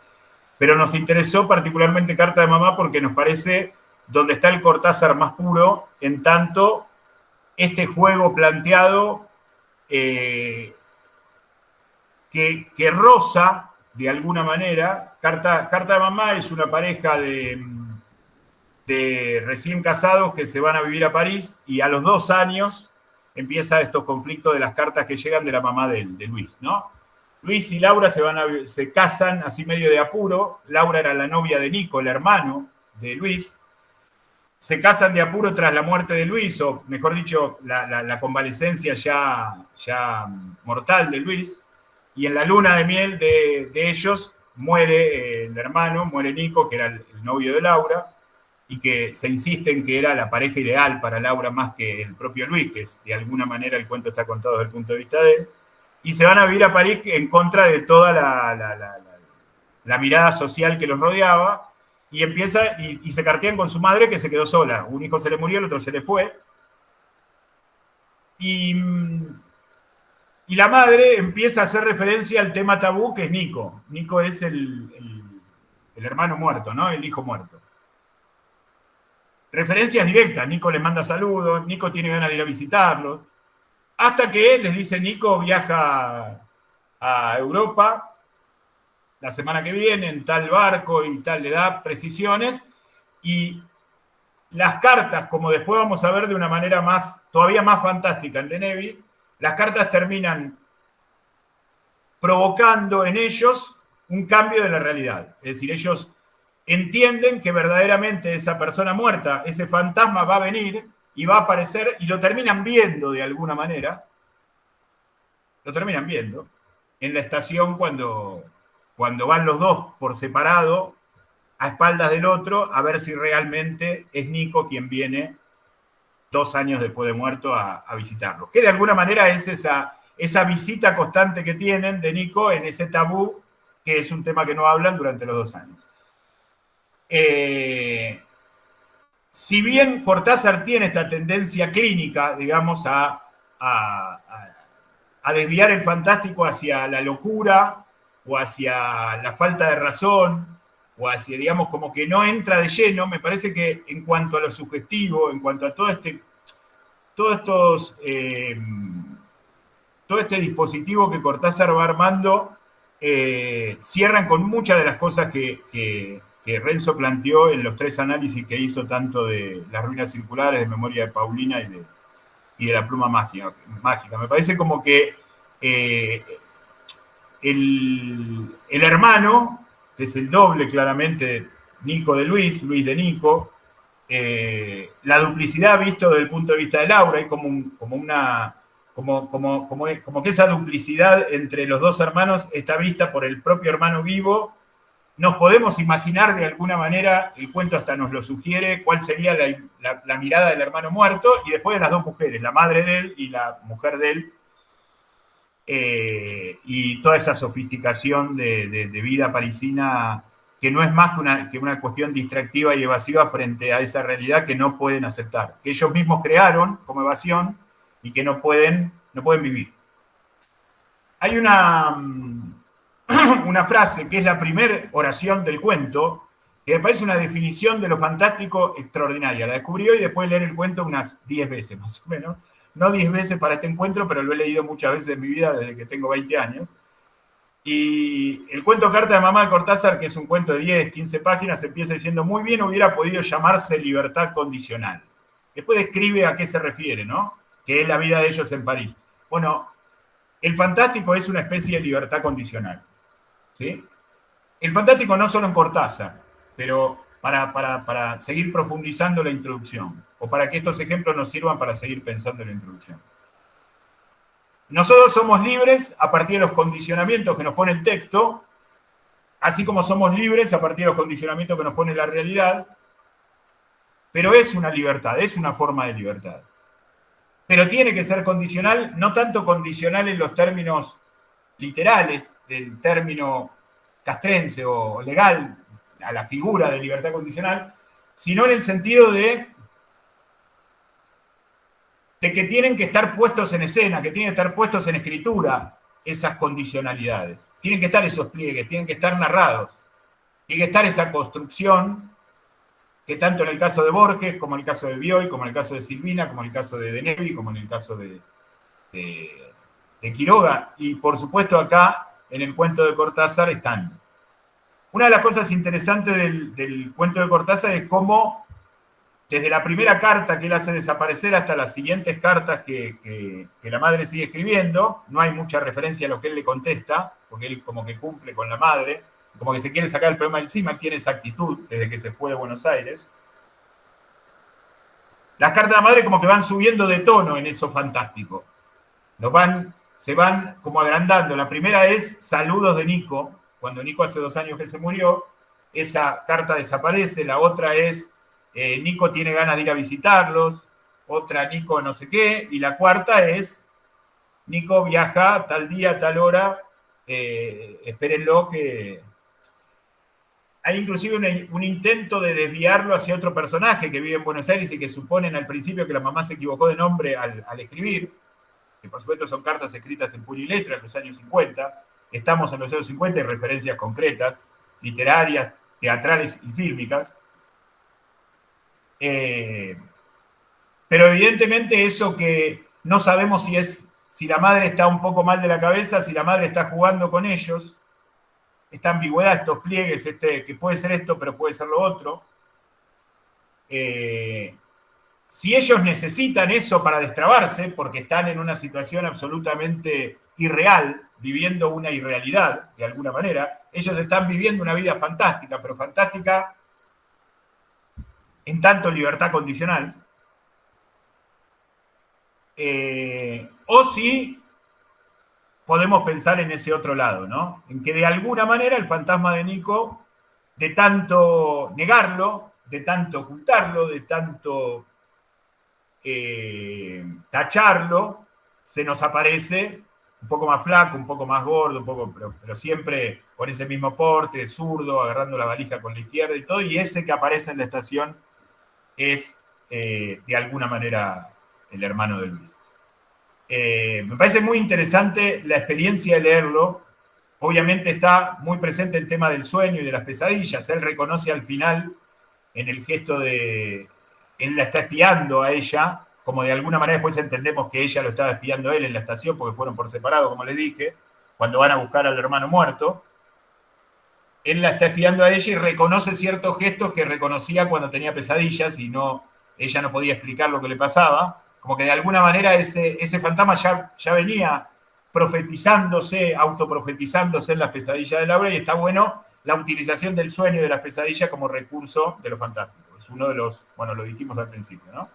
Pero nos interesó particularmente Carta de Mamá porque nos parece donde está el Cortázar más puro, en tanto este juego planteado que roza de alguna manera. Carta de Mamá es una pareja de recién casados que se van a vivir a París y a los 2 años empiezan estos conflictos de las cartas que llegan de la mamá de Luis, ¿no? Luis y Laura se casan así medio de apuro. Laura era la novia de Nico, el hermano de Luis. Se casan de apuro tras la muerte de Luis, o mejor dicho, la convalecencia ya mortal de Luis, y en la luna de miel de ellos muere el hermano, muere Nico, que era el novio de Laura, y que se insiste en que era la pareja ideal para Laura más que el propio Luis, que es, de alguna manera el cuento está contado desde el punto de vista de él, y se van a vivir a París en contra de toda la mirada social que los rodeaba. Y empieza, y se cartean con su madre, que se quedó sola. Un hijo se le murió, el otro se le fue. Y la madre empieza a hacer referencia al tema tabú, que es Nico. Nico es el hermano muerto, ¿no? El hijo muerto. Referencias directas. Nico les manda saludos, Nico tiene ganas de ir a visitarlos. Hasta que les dice Nico viaja a Europa la semana que viene en tal barco y tal, le da precisiones, y las cartas, como después vamos a ver de una manera todavía más fantástica en de Nevi, las cartas terminan provocando en ellos un cambio de la realidad. Es decir, ellos entienden que verdaderamente esa persona muerta, ese fantasma va a venir y va a aparecer, y lo terminan viendo de alguna manera. Lo terminan viendo en la estación cuando van los dos por separado, a espaldas del otro, a ver si realmente es Nico quien viene 2 años después de muerto a visitarlo. Que de alguna manera es esa visita constante que tienen de Nico en ese tabú, que es un tema que no hablan durante los 2 años. Si bien Cortázar tiene esta tendencia clínica, digamos, a desviar el fantástico hacia la locura, o hacia la falta de razón, o hacia, digamos, como que no entra de lleno, me parece que en cuanto a lo sugestivo, en cuanto a todo este dispositivo que Cortázar va armando, cierran con muchas de las cosas que Renzo planteó en los 3 análisis que hizo, tanto de Las ruinas circulares, de Memoria de Paulina y de La pluma mágica. Me parece como que el hermano, que es el doble claramente, Nico de Luis, Luis de Nico, la duplicidad visto desde el punto de vista de Laura, hay como que esa duplicidad entre los 2 hermanos está vista por el propio hermano vivo. Nos podemos imaginar de alguna manera, el cuento hasta nos lo sugiere, cuál sería la mirada del hermano muerto, y después de las 2 mujeres, la madre de él y la mujer de él, y toda esa sofisticación de vida parisina, que no es más que una cuestión distractiva y evasiva frente a esa realidad que no pueden aceptar, que ellos mismos crearon como evasión y que no pueden vivir. Hay una frase que es la primera oración del cuento, que me parece una definición de lo fantástico extraordinaria. La descubrí hoy después de leer el cuento unas 10 veces más o menos. No 10 veces para este encuentro, pero lo he leído muchas veces en mi vida desde que tengo 20 años. Y el cuento Carta de Mamá de Cortázar, que es un cuento de 10, 15 páginas, empieza diciendo: muy bien hubiera podido llamarse libertad condicional. Después describe a qué se refiere, ¿no? Que es la vida de ellos en París. Bueno, el fantástico es una especie de libertad condicional, ¿sí? El fantástico no solo en Cortázar, pero para seguir profundizando la introducción, o para que estos ejemplos nos sirvan para seguir pensando en la introducción. Nosotros somos libres a partir de los condicionamientos que nos pone el texto, así como somos libres a partir de los condicionamientos que nos pone la realidad, pero es una libertad, es una forma de libertad. Pero tiene que ser condicional, no tanto condicional en los términos literales del término castrense o legal a la figura de libertad condicional, sino en el sentido de que tienen que estar puestos en escena, que tienen que estar puestos en escritura esas condicionalidades. Tienen que estar esos pliegues, tienen que estar narrados. Tiene que estar esa construcción que tanto en el caso de Borges, como en el caso de Bioy, como en el caso de Silvina, como en el caso de Nevi, como en el caso de Quiroga, y por supuesto acá en el cuento de Cortázar están. Una de las cosas interesantes del cuento de Cortázar es cómo desde la primera carta que él hace desaparecer hasta las siguientes cartas que la madre sigue escribiendo, no hay mucha referencia a lo que él le contesta, porque él como que cumple con la madre, como que se quiere sacar el problema encima, él tiene esa actitud desde que se fue de Buenos Aires. Las cartas de la madre como que van subiendo de tono en eso fantástico. Se van como agrandando. La primera es Saludos de Nico, cuando Nico hace 2 años que se murió, esa carta desaparece. La otra es Nico tiene ganas de ir a visitarlos, otra Nico no sé qué, y la cuarta es Nico viaja tal día, tal hora, espérenlo que... Hay inclusive un intento de desviarlo hacia otro personaje que vive en Buenos Aires y que suponen al principio que la mamá se equivocó de nombre al escribir, que por supuesto son cartas escritas en puño y letra en los años 50. Estamos en los años 50 y referencias concretas, literarias, teatrales y fílmicas. Pero evidentemente eso que no sabemos si la madre está un poco mal de la cabeza, si la madre está jugando con ellos, esta ambigüedad, estos pliegues, que puede ser esto, pero puede ser lo otro. Si ellos necesitan eso para destrabarse, porque están en una situación absolutamente irreal, viviendo una irrealidad, de alguna manera, ellos están viviendo una vida fantástica, pero fantástica en tanto libertad condicional. O si podemos pensar en ese otro lado, ¿no? En que de alguna manera el fantasma de Nico, de tanto negarlo, de tanto ocultarlo, de tanto tacharlo, se nos aparece un poco más flaco, un poco más gordo, pero siempre con ese mismo porte, zurdo, agarrando la valija con la izquierda y todo, y ese que aparece en la estación es de alguna manera el hermano de Luis. Me parece muy interesante la experiencia de leerlo. Obviamente está muy presente el tema del sueño y de las pesadillas. Él reconoce al final, en el gesto de... Él la está espiando a ella, como de alguna manera después entendemos que ella lo estaba espiando a él en la estación, porque fueron por separado, como les dije, cuando van a buscar al hermano muerto. Él la está espiando a ella y reconoce ciertos gestos que reconocía cuando tenía pesadillas y ella no podía explicar lo que le pasaba. Como que de alguna manera ese fantasma ya venía profetizándose, autoprofetizándose en las pesadillas de Laura, y está bueno la utilización del sueño y de las pesadillas como recurso de lo fantástico. Es uno de los, bueno, lo dijimos al principio, ¿no?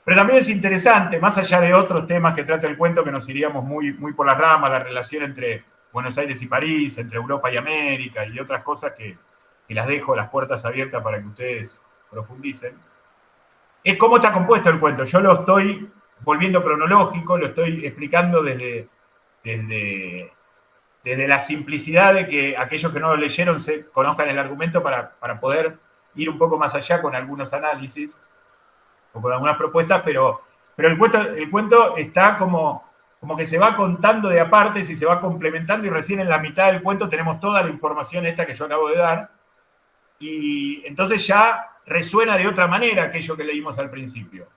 Pero también es interesante, más allá de otros temas que trata el cuento, que nos iríamos muy, muy por las ramas, la relación entre Buenos Aires y París, entre Europa y América, y otras cosas que las dejo las puertas abiertas para que ustedes profundicen. Es cómo está compuesto el cuento. Yo lo estoy volviendo cronológico, lo estoy explicando desde la simplicidad de que aquellos que no lo leyeron conozcan el argumento para poder ir un poco más allá con algunos análisis o con algunas propuestas, pero el cuento está como que se va contando de apartes y se va complementando, y recién en la mitad del cuento tenemos toda la información esta que yo acabo de dar, y entonces ya resuena de otra manera aquello que leímos al principio.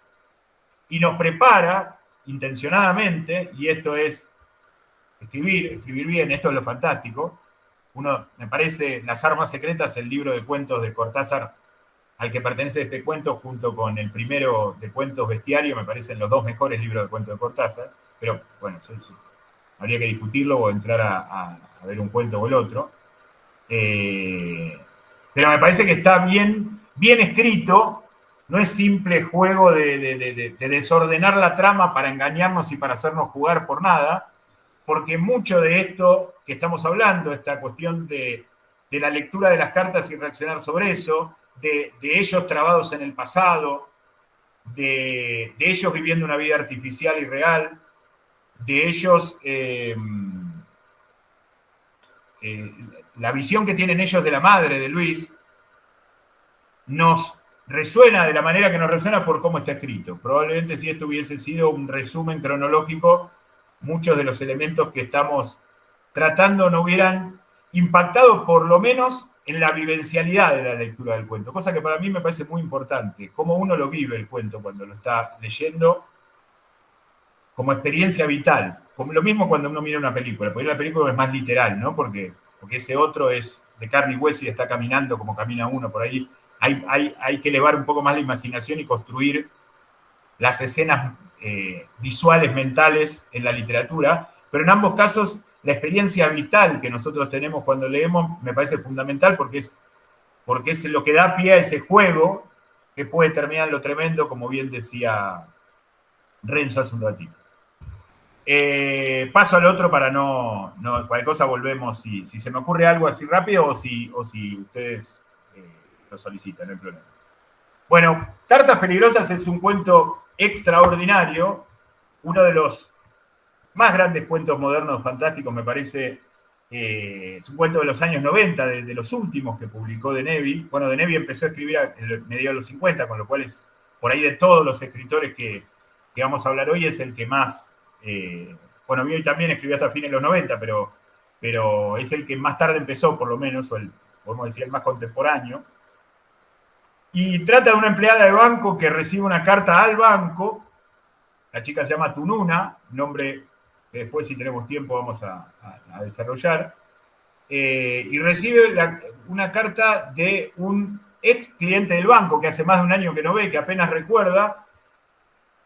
Y nos prepara intencionadamente, y esto es escribir bien, esto es lo fantástico. Me parece, Las Armas Secretas, el libro de cuentos de Cortázar, al que pertenece este cuento, junto con el primero de cuentos Bestiario, me parecen los 2 mejores libros de cuentos de Cortázar, pero bueno, habría que discutirlo o entrar a ver un cuento o el otro. Pero me parece que está bien escrito, no es simple juego de desordenar la trama para engañarnos y para hacernos jugar por nada, porque mucho de esto que estamos hablando, esta cuestión de la lectura de las cartas y reaccionar sobre eso, de ellos trabados en el pasado, de ellos viviendo una vida artificial y real, de ellos, la visión que tienen ellos de la madre de Luis, nos resuena de la manera que nos resuena por cómo está escrito. Probablemente si esto hubiese sido un resumen cronológico, muchos de los elementos que estamos tratando no hubieran impactado por lo menos en la vivencialidad de la lectura del cuento, cosa que para mí me parece muy importante, cómo uno lo vive el cuento cuando lo está leyendo como experiencia vital, como lo mismo cuando uno mira una película, porque la película es más literal, ¿no? Porque ese otro es de carne y hueso y está caminando como camina uno por ahí. Hay que elevar un poco más la imaginación y construir las escenas visuales, mentales en la literatura, pero en ambos casos la experiencia vital que nosotros tenemos cuando leemos me parece fundamental porque es lo que da pie a ese juego que puede terminar en lo tremendo, como bien decía Renzo hace un ratito. Paso al otro para no cualquier cosa volvemos si se me ocurre algo así rápido o si ustedes lo solicitan, no hay problema. Bueno, Cartas Peligrosas es un cuento extraordinario, uno de los más grandes cuentos modernos fantásticos, me parece. Es un cuento de los años 90, de los últimos que publicó De Nevi. Bueno, De Nevi empezó a escribir a mediados de los 50, con lo cual es, por ahí de todos los escritores que vamos a hablar hoy, es el que más... bueno, Bioy también escribió hasta fines de los 90, pero es el que más tarde empezó, por lo menos, o podemos decir, el más contemporáneo. Y trata de una empleada de banco que recibe una carta al banco. La chica se llama Tununa, nombre que después, si tenemos tiempo, vamos a desarrollar. Y recibe una carta de un ex cliente del banco que hace más de un año que no ve, que apenas recuerda,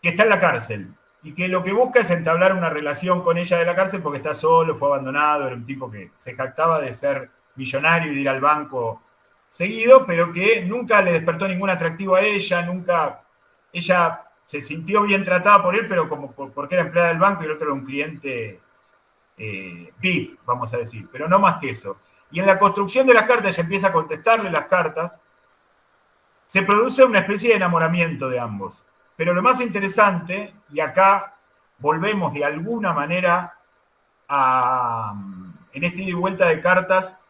que está en la cárcel. Y que lo que busca es entablar una relación con ella de la cárcel porque está solo, fue abandonado, era un tipo que se jactaba de ser millonario y de ir al banco seguido, pero que nunca le despertó ningún atractivo a ella, ella se sintió bien tratada por él, pero como porque era empleada del banco y el otro era un cliente VIP, vamos a decir, pero no más que eso. Y en la construcción de las cartas, ella empieza a contestarle las cartas, se produce una especie de enamoramiento de ambos. Pero lo más interesante, y acá volvemos de alguna manera en este ida y vuelta de cartas,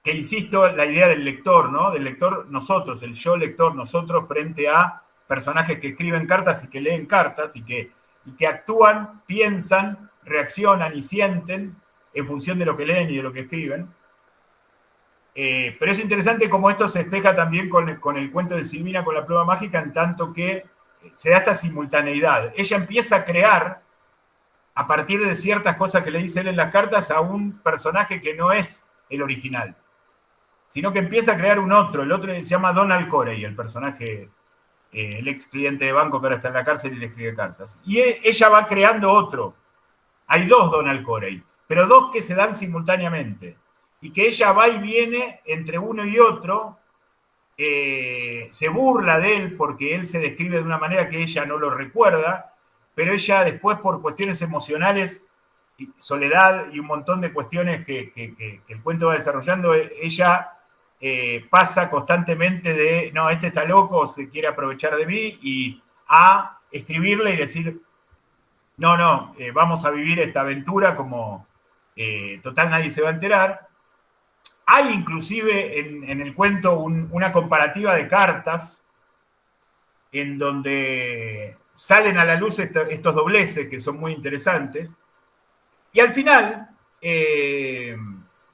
que insisto, la idea del lector, ¿no? Del lector nosotros, el yo lector nosotros, frente a personajes que escriben cartas y que leen cartas y que actúan, piensan, reaccionan y sienten en función de lo que leen y de lo que escriben. Pero es interesante cómo esto se espeja también con el cuento de Silvina con la pluma mágica, en tanto que se da esta simultaneidad. Ella empieza a crear, a partir de ciertas cosas que le dice él en las cartas, a un personaje que no es el original, sino que empieza a crear un otro. El otro se llama Donald Corey, el personaje, el ex cliente de banco que ahora está en la cárcel y le escribe cartas. Y ella va creando otro. Hay dos Donald Corey, pero dos que se dan simultáneamente. Y que ella va y viene entre uno y otro, se burla de él porque él se describe de una manera que ella no lo recuerda, pero ella después, por cuestiones emocionales, soledad y un montón de cuestiones que el cuento va desarrollando, ella pasa constantemente de, no, este está loco, se quiere aprovechar de mí, y a escribirle y decir, no, vamos a vivir esta aventura como total nadie se va a enterar. Hay inclusive en el cuento una comparativa de cartas en donde salen a la luz estos dobleces que son muy interesantes. Y al final,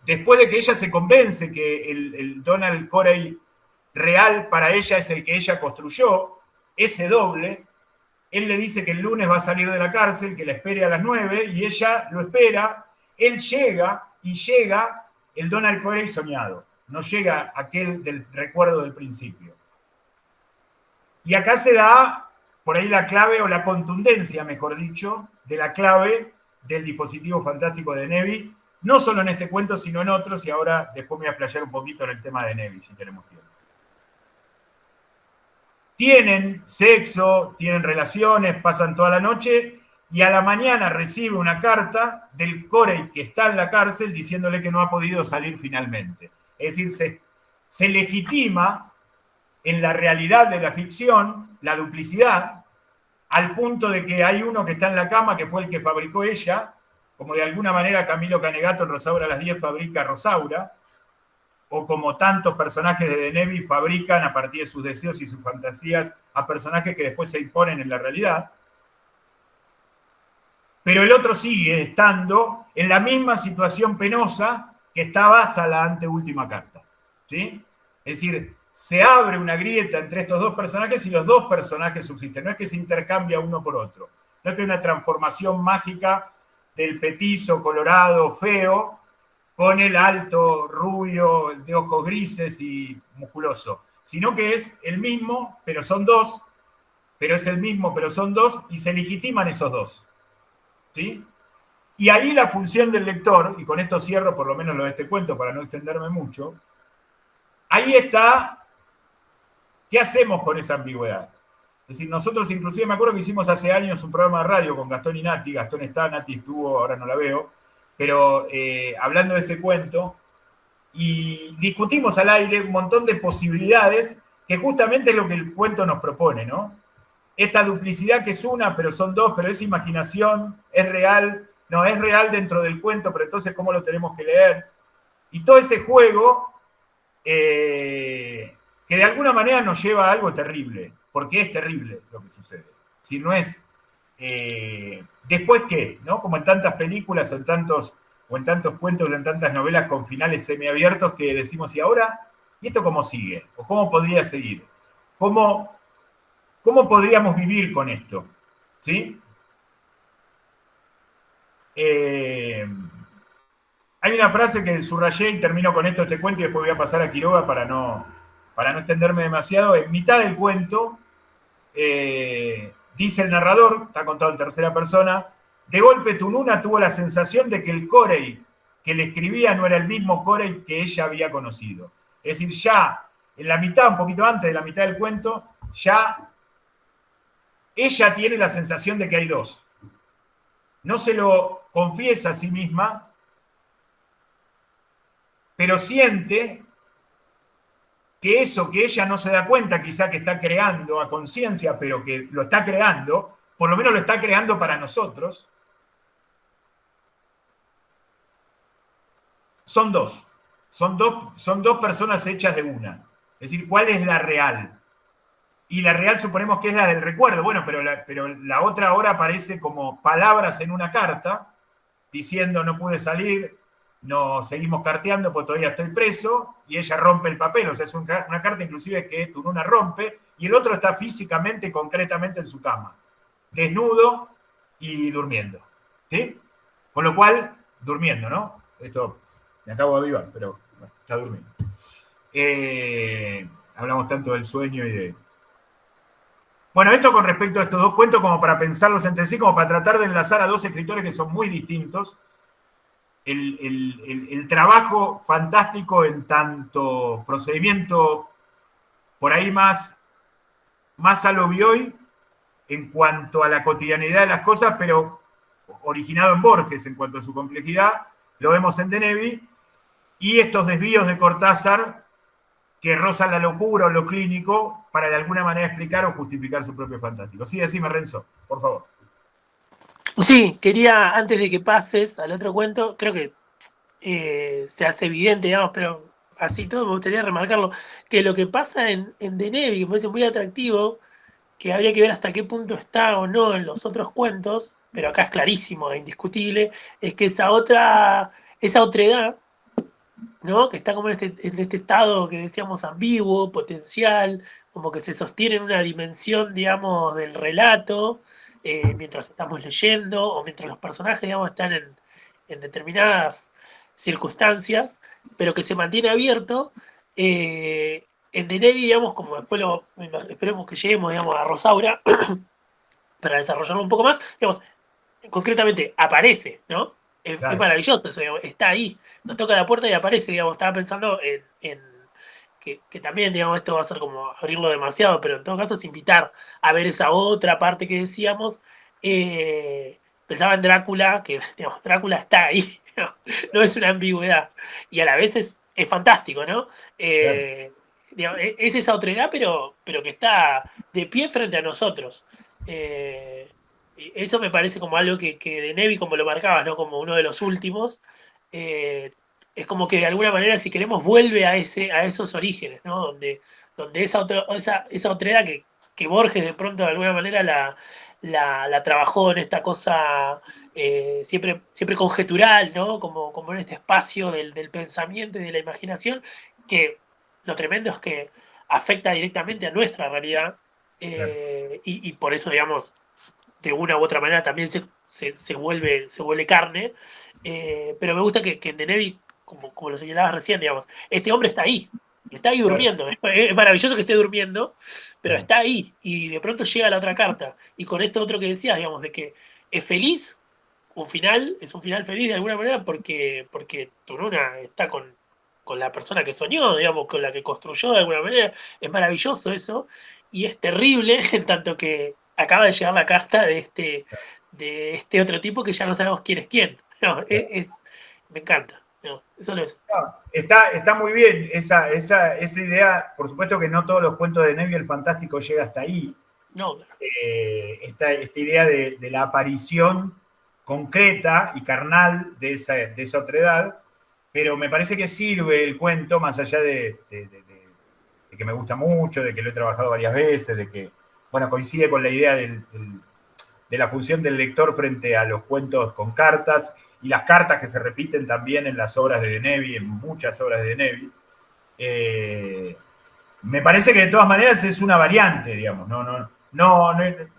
después de que ella se convence que el Donald Corey real para ella es el que ella construyó, ese doble, él le dice que el lunes va a salir de la cárcel, que la espere a las 9, y ella lo espera, él llega el Donald Corey soñado, no llega aquel del recuerdo del principio. Y acá se da por ahí la clave, o la contundencia, mejor dicho, de la clave del dispositivo fantástico de Nevi, no solo en este cuento, sino en otros, y ahora después me voy a explayar un poquito en el tema de Nevi, si tenemos tiempo. Tienen sexo, tienen relaciones, pasan toda la noche, y a la mañana recibe una carta del Corey que está en la cárcel diciéndole que no ha podido salir finalmente. Es decir, se legitima en la realidad de la ficción la duplicidad, al punto de que hay uno que está en la cama, que fue el que fabricó ella, como de alguna manera Camilo Canegato en Rosaura a las 10 fabrica a Rosaura, o como tantos personajes de Denevi fabrican a partir de sus deseos y sus fantasías a personajes que después se imponen en la realidad. Pero el otro sigue estando en la misma situación penosa que estaba hasta la anteúltima carta, ¿sí? Es decir, se abre una grieta entre estos dos personajes y los dos personajes subsisten. No es que se intercambia uno por otro. No es que hay una transformación mágica del petizo colorado feo con el alto rubio de ojos grises y musculoso, sino que es el mismo, pero son dos, pero es el mismo, pero son dos, y se legitiman esos dos, ¿sí? Y ahí la función del lector, y con esto cierro por lo menos lo de este cuento para no extenderme mucho, ahí está, ¿qué hacemos con esa ambigüedad? Es decir, nosotros inclusive me acuerdo que hicimos hace años un programa de radio con Gastón y Nati, Gastón está, Nati estuvo, ahora no la veo, pero hablando de este cuento, y discutimos al aire un montón de posibilidades, que justamente es lo que el cuento nos propone, ¿no? Esta duplicidad que es una, pero son dos, pero es imaginación, es real, no, es real dentro del cuento, pero entonces ¿cómo lo tenemos que leer? Y todo ese juego que de alguna manera nos lleva a algo terrible, porque es terrible lo que sucede. Si no es después qué, ¿no? Como en tantas películas o en tantos cuentos, en tantas novelas con finales semiabiertos que decimos, ¿y ahora? ¿Y esto cómo sigue? ¿O cómo podría seguir? ¿Cómo podríamos vivir con esto? ¿Sí? Hay una frase que subrayé y termino con esto este cuento y después voy a pasar a Quiroga para no extenderme demasiado. En mitad del cuento, dice el narrador, está contado en tercera persona, de golpe Tununa tuvo la sensación de que el Corey que le escribía no era el mismo Corey que ella había conocido. Es decir, ya en la mitad, un poquito antes de la mitad del cuento, ya ella tiene la sensación de que hay dos. No se lo confiesa a sí misma, pero siente que eso que ella no se da cuenta, quizá que está creando a conciencia, pero que lo está creando, por lo menos lo está creando para nosotros, son dos. Son dos personas hechas de una. Es decir, ¿cuál es la real? Y la real suponemos que es la del recuerdo. Bueno, pero la otra ahora aparece como palabras en una carta, diciendo no pude salir, no seguimos carteando porque todavía estoy preso, y ella rompe el papel. O sea, es una carta inclusive que Tununa rompe, y el otro está físicamente y concretamente en su cama, desnudo y durmiendo. ¿Sí? Con lo cual, durmiendo, ¿no? Esto me acabo de avivar, pero bueno, está durmiendo. Hablamos tanto del sueño y de... Bueno, esto con respecto a estos dos cuentos, como para pensarlos entre sí, como para tratar de enlazar a dos escritores que son muy distintos. El trabajo fantástico en tanto procedimiento por ahí más a lo Bioy en cuanto a la cotidianidad de las cosas, pero originado en Borges en cuanto a su complejidad, lo vemos en Denevi, y estos desvíos de Cortázar que rozan la locura o lo clínico para de alguna manera explicar o justificar su propio fantástico. Sí, decime, Renzo, por favor. Sí, quería, antes de que pases al otro cuento, creo que se hace evidente, digamos, pero así todo me gustaría remarcarlo, que lo que pasa en Denevi, que me parece muy atractivo, que habría que ver hasta qué punto está o no en los otros cuentos, pero acá es clarísimo, es indiscutible, es que esa otredad, ¿no? Que está como en este estado que decíamos ambiguo, potencial, como que se sostiene en una dimensión, digamos, del relato, mientras estamos leyendo, o mientras los personajes, digamos, están en determinadas circunstancias, pero que se mantiene abierto. En Denevi, digamos, como después esperemos que lleguemos, digamos, a Rosaura, para desarrollarlo un poco más, digamos, concretamente aparece, ¿no? Claro. Es maravilloso eso, digamos, está ahí, nos toca la puerta y aparece, digamos, estaba pensando en que también, digamos, esto va a ser como abrirlo demasiado, pero en todo caso es invitar a ver esa otra parte que decíamos, pensaba en Drácula, que digamos, Drácula está ahí, no es una ambigüedad. Y a la vez es fantástico, ¿no? Claro, Digamos, es esa otredad, pero que está de pie frente a nosotros. Y eso me parece como algo que de Nevi, como lo marcabas, ¿no? Como uno de los últimos, eh, es como que de alguna manera, si queremos, vuelve a esos orígenes, ¿no? Donde esa otredad que Borges de pronto de alguna manera la trabajó en esta cosa siempre conjetural, ¿no? Como en este espacio del pensamiento y de la imaginación, que lo tremendo es que afecta directamente a nuestra realidad claro. y por eso, digamos, de una u otra manera también se vuelve carne. Pero me gusta que en Denevi, como lo señalabas recién, digamos, este hombre está ahí Claro, durmiendo. Es maravilloso que esté durmiendo, pero claro. está ahí. Y de pronto llega la otra carta. Y con esto otro que decías, digamos, de que es feliz, es un final feliz de alguna manera porque Tununa está con la persona que soñó, digamos, con la que construyó de alguna manera. Es maravilloso eso. Y es terrible en tanto que acaba de llegar la carta de este otro tipo que ya no sabemos quién es quién. No, me encanta. No, eso lo es. No, está muy bien esa idea. Por supuesto que no todos los cuentos de Neville el Fantástico llega hasta ahí. No, Esta idea de la aparición concreta y carnal de esa otredad, pero me parece que sirve el cuento, más allá de que me gusta mucho, de que lo he trabajado varias veces, de que, bueno, coincide con la idea de la función del lector frente a los cuentos con cartas y las cartas que se repiten también en las obras de Denevi, en muchas obras de Denevi. Me parece que de todas maneras es una variante, digamos, no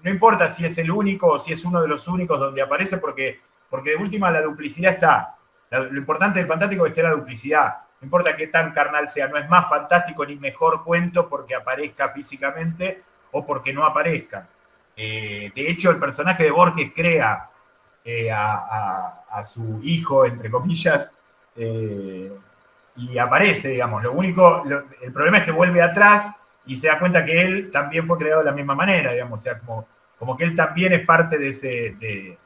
importa si es el único o si es uno de los únicos donde aparece, porque de última la duplicidad está. Lo importante del fantástico es que esté la duplicidad. No importa qué tan carnal sea, no es más fantástico ni mejor cuento porque aparezca físicamente o porque no aparezca. De hecho, el personaje de Borges crea a su hijo, entre comillas, y aparece, digamos. El problema es que vuelve atrás y se da cuenta que él también fue creado de la misma manera, digamos, o sea, como que él también es parte de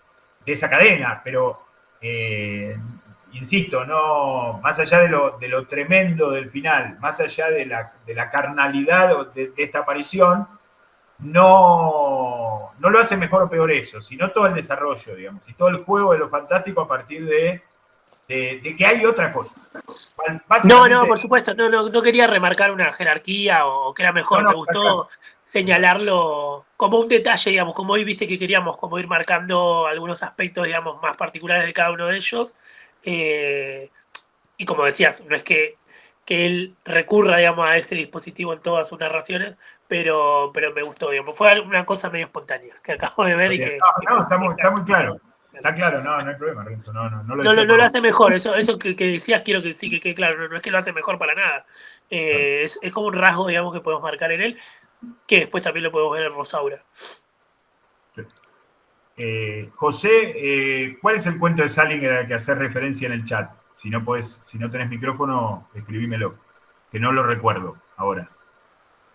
esa cadena, pero insisto, no, más allá de lo tremendo del final, más allá de la carnalidad de esta aparición, no lo hace mejor o peor eso, sino todo el desarrollo, digamos, y todo el juego de lo fantástico a partir de que hay otra cosa. no, Básicamente, por supuesto, no quería remarcar una jerarquía o que era no, mejor, no, me está claro, gustó señalarlo como un detalle, digamos, como hoy viste que queríamos como ir marcando algunos aspectos, digamos, más particulares de cada uno de ellos. Eh, y como decías, no es que él recurra, digamos, a ese dispositivo en todas sus narraciones, pero me gustó, digamos, fue una cosa medio espontánea que acabo de ver está y bien. que No, me, no, me está muy encanta. claro. Está claro, no hay problema, Renzo, no lo No, decía no lo por... hace mejor, eso que decías quiero que sí que quede claro, no es que lo hace mejor para nada. Es como un rasgo, digamos, que podemos marcar en él, que después también lo podemos ver en Rosaura. José, ¿cuál es el cuento de Salinger al que haces referencia en el chat? Si no tenés micrófono, escribímelo, que no lo recuerdo ahora.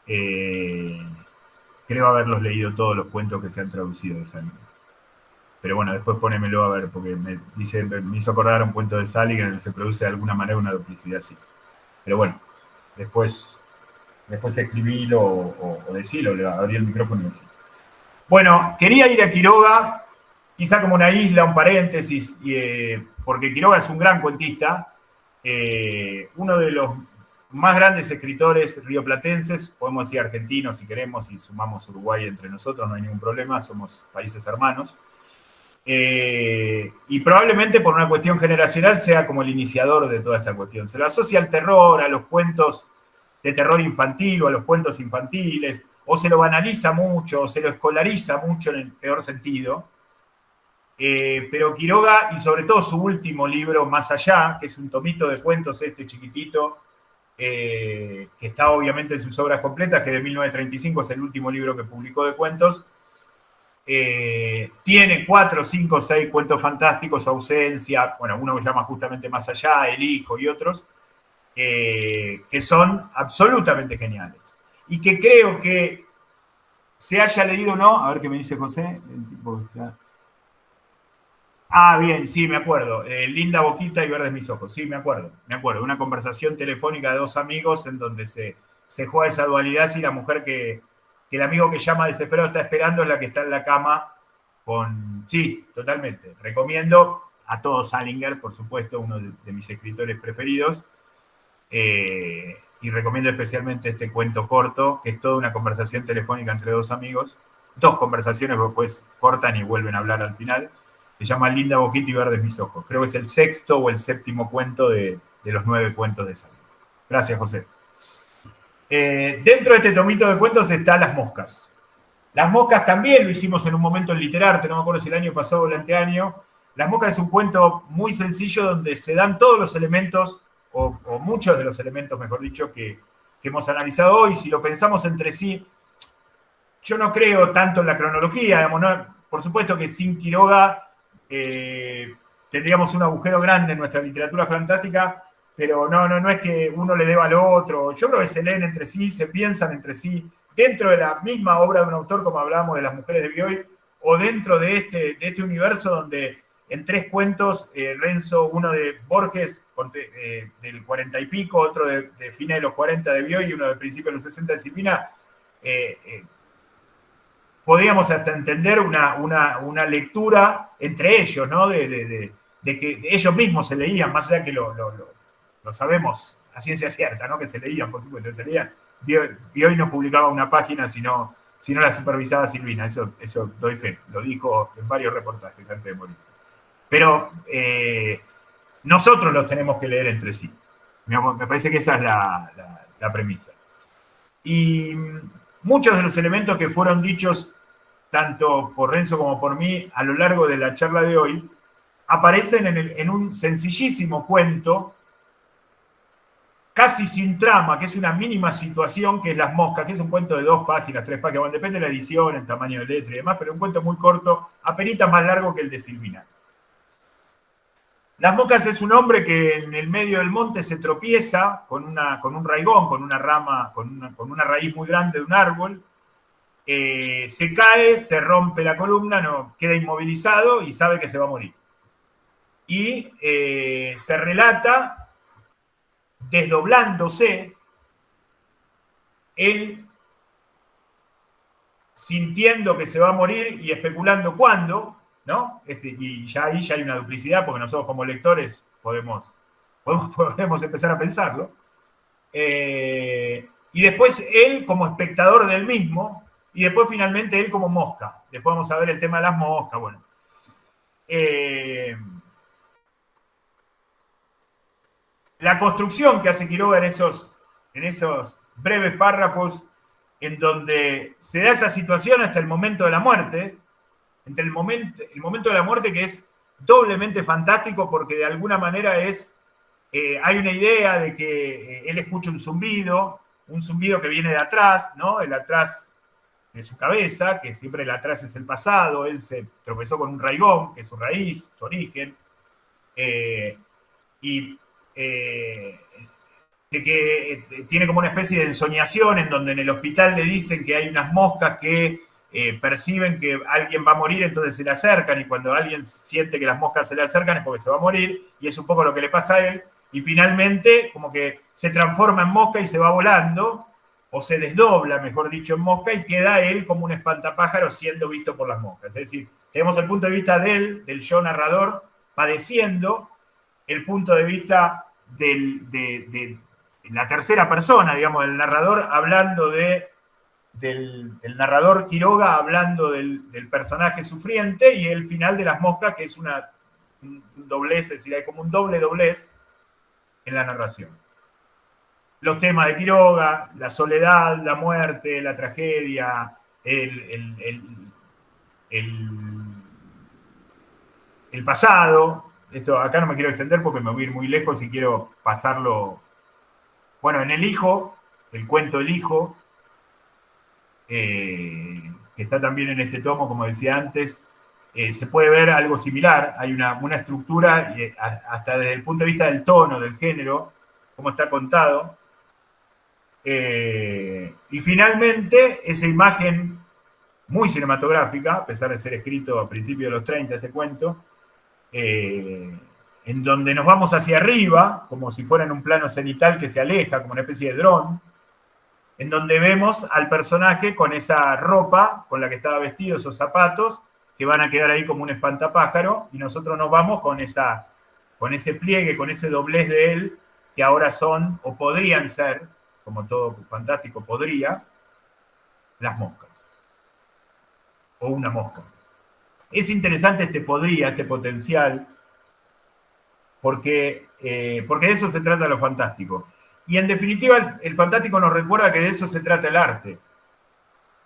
Creo haberlos leído todos los cuentos que se han traducido de Salinger. Pero bueno, después ponémelo a ver, porque me hizo acordar un cuento de Salinger en el que se produce de alguna manera una duplicidad así. Pero bueno, después escribilo o decilo, le abrí el micrófono y decilo. Bueno, quería ir a Quiroga, quizá como una isla, un paréntesis, porque Quiroga es un gran cuentista, uno de los más grandes escritores rioplatenses, podemos decir argentinos si queremos, y sumamos Uruguay entre nosotros, no hay ningún problema, somos países hermanos. Y probablemente por una cuestión generacional sea como el iniciador de toda esta cuestión. Se lo asocia al terror, a los cuentos de terror infantil o a los cuentos infantiles, o se lo banaliza mucho, o se lo escolariza mucho en el peor sentido. Pero Quiroga, y sobre todo su último libro, Más Allá, que es un tomito de cuentos chiquitito, que está obviamente en sus obras completas, que de 1935 es el último libro que publicó de cuentos, tiene 4, 5, 6 cuentos fantásticos, Ausencia, bueno, uno que llama justamente Más Allá, El Hijo y otros, que son absolutamente geniales. Y que creo que se haya leído o no, a ver qué me dice José, el tipo está... Ah, bien, sí, me acuerdo. Linda boquita y verdes mis ojos. Sí, me acuerdo. Una conversación telefónica de dos amigos en donde se juega esa dualidad si la mujer que el amigo que llama desesperado está esperando es la que está en la cama con... Sí, totalmente. Recomiendo a todos Salinger, por supuesto, uno de mis escritores preferidos. Y recomiendo especialmente este cuento corto, que es toda una conversación telefónica entre dos amigos. Dos conversaciones que después cortan y vuelven a hablar al final. Se llama Linda boquita y verdes mis ojos. Creo que es el sexto o el séptimo cuento de los 9 cuentos de Salinger. Gracias, José. Dentro de este tomito de cuentos están Las moscas. Las moscas también lo hicimos en un momento en Literarte, no me acuerdo si el año pasado o el anteaño. Las moscas es un cuento muy sencillo donde se dan todos los elementos, o muchos de los elementos, mejor dicho, que hemos analizado hoy. Si lo pensamos entre sí, yo no creo tanto en la cronología, digamos, ¿no? Por supuesto que sin Quiroga tendríamos un agujero grande en nuestra literatura fantástica, pero no es que uno le deba al otro. Yo creo que se leen entre sí, se piensan entre sí, dentro de la misma obra de un autor, como hablábamos de Las mujeres de Bioy, o dentro de este universo donde en 3 cuentos, Renzo, uno de Borges, del 40 y pico, otro de fines de los 40 de Bioy y uno de principios de los 60 de Silvina, podríamos hasta entender una lectura entre ellos, ¿no? De que ellos mismos se leían, más allá que lo sabemos a ciencia cierta, ¿no? Que se leían, por supuesto, se leían. Bioy no publicaba una página, sino la supervisaba Silvina, eso doy fe, lo dijo en varios reportajes antes de morirse. Pero nosotros los tenemos que leer entre sí. Me parece que esa es la premisa. Y muchos de los elementos que fueron dichos tanto por Renzo como por mí a lo largo de la charla de hoy aparecen en un sencillísimo cuento, casi sin trama, que es una mínima situación, que es Las moscas, que es un cuento de 2 páginas, 3 páginas, bueno, depende de la edición, el tamaño de letra y demás, pero un cuento muy corto, apenas más largo que el de Silvina. Las moscas es un hombre que en el medio del monte se tropieza con un raigón, con una rama, con una raíz muy grande de un árbol, se cae, se rompe la columna, queda inmovilizado y sabe que se va a morir. Y se relata desdoblándose, él sintiendo que se va a morir y especulando cuándo, ¿no? Y ya ahí ya hay una duplicidad, porque nosotros como lectores podemos empezar a pensarlo. Y después él como espectador del mismo, y después finalmente él como mosca. Después vamos a ver el tema de las moscas, bueno. La construcción que hace Quiroga en esos breves párrafos en donde se da esa situación hasta el momento de la muerte, entre el momento de la muerte, que es doblemente fantástico porque de alguna manera hay una idea de que él escucha un zumbido que viene de atrás, ¿no? El atrás de su cabeza, que siempre el atrás es el pasado, él se tropezó con un raigón, que es su raíz, su origen, que tiene como una especie de ensoñación en donde en el hospital le dicen que hay unas moscas que perciben que alguien va a morir, entonces se le acercan, y cuando alguien siente que las moscas se le acercan es porque se va a morir, y es un poco lo que le pasa a él, y finalmente como que se transforma en mosca y se va volando, o se desdobla, mejor dicho, en mosca, y queda él como un espantapájaro siendo visto por las moscas. Es decir, tenemos el punto de vista del yo narrador, padeciendo, el punto de vista de la tercera persona, digamos, del narrador, hablando del narrador Quiroga, hablando del personaje sufriente, y el final de las moscas, que es un doblez, es decir, hay como un doblez en la narración. Los temas de Quiroga, la soledad, la muerte, la tragedia, el pasado. Esto acá no me quiero extender porque me voy a ir muy lejos y quiero pasarlo. Bueno, en El hijo, el cuento El hijo, que está también en este tomo, como decía antes, se puede ver algo similar. Hay una estructura, hasta desde el punto de vista del tono, del género, cómo está contado. Y finalmente, esa imagen muy cinematográfica, a pesar de ser escrito a principios de los 30, este cuento, en donde nos vamos hacia arriba, como si fuera en un plano cenital que se aleja, como una especie de dron, en donde vemos al personaje con esa ropa con la que estaba vestido, esos zapatos, que van a quedar ahí como un espantapájaro, y nosotros nos vamos con ese pliegue, con ese doblez de él, que ahora son, o podrían ser, como todo fantástico podría, las moscas. O una mosca. Es interesante este podría, este potencial, porque de eso se trata lo fantástico. Y en definitiva, el fantástico nos recuerda que de eso se trata el arte.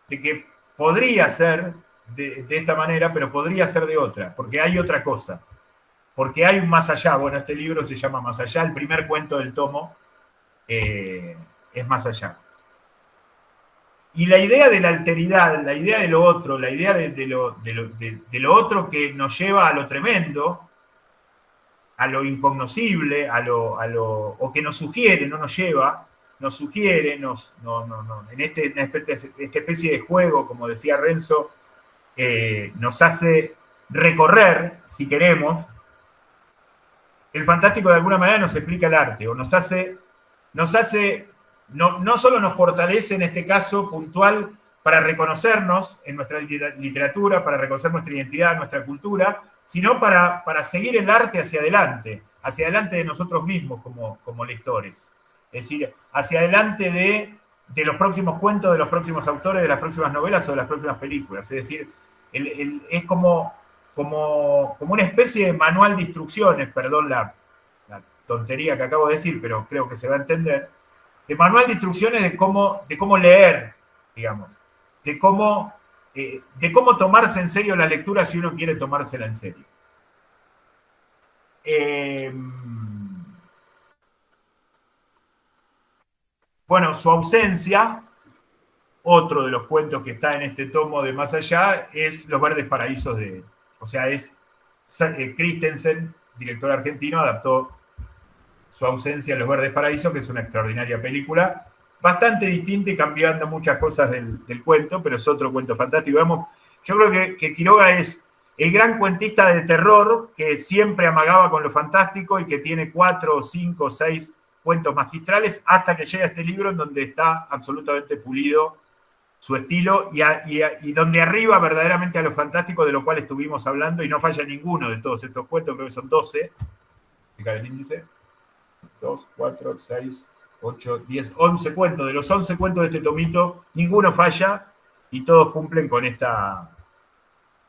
De que podría ser de esta manera, pero podría ser de otra, porque hay otra cosa. Porque hay un más allá. Bueno, este libro se llama Más allá. El primer cuento del tomo es Más allá. Y la idea de la alteridad, la idea de lo otro, la idea de lo otro que nos lleva a lo tremendo, a lo incognoscible, o que nos sugiere, no nos lleva, nos sugiere, en esta especie de juego, como decía Renzo, nos hace recorrer, si queremos. El fantástico de alguna manera nos explica el arte, o nos hace no solo nos fortalece en este caso puntual para reconocernos en nuestra literatura, para reconocer nuestra identidad, nuestra cultura, sino para seguir el arte hacia adelante de nosotros mismos como lectores. Es decir, hacia adelante de los próximos cuentos, de los próximos autores, de las próximas novelas o de las próximas películas. Es decir, es como una especie de manual de instrucciones, perdón la tontería que acabo de decir, pero creo que se va a entender, de manual de instrucciones de cómo leer, digamos, de cómo tomarse en serio la lectura si uno quiere tomársela en serio. Bueno, su ausencia, otro de los cuentos que está en este tomo de Más allá, es Los verdes paraísos es Christensen, director argentino, adaptó Su ausencia en Los verdes paraísos, que es una extraordinaria película, bastante distinta y cambiando muchas cosas del cuento, pero es otro cuento fantástico. Yo creo que Quiroga es el gran cuentista de terror que siempre amagaba con lo fantástico y que tiene 4, 5, 6 cuentos magistrales hasta que llega este libro en donde está absolutamente pulido su estilo y donde arriba verdaderamente a lo fantástico de lo cual estuvimos hablando y no falla ninguno de todos estos cuentos, creo que son 12. Fíjate el índice. 2, 4, 6, 8, 10, 11 cuentos. De los 11 cuentos de este tomito, ninguno falla y todos cumplen con esta...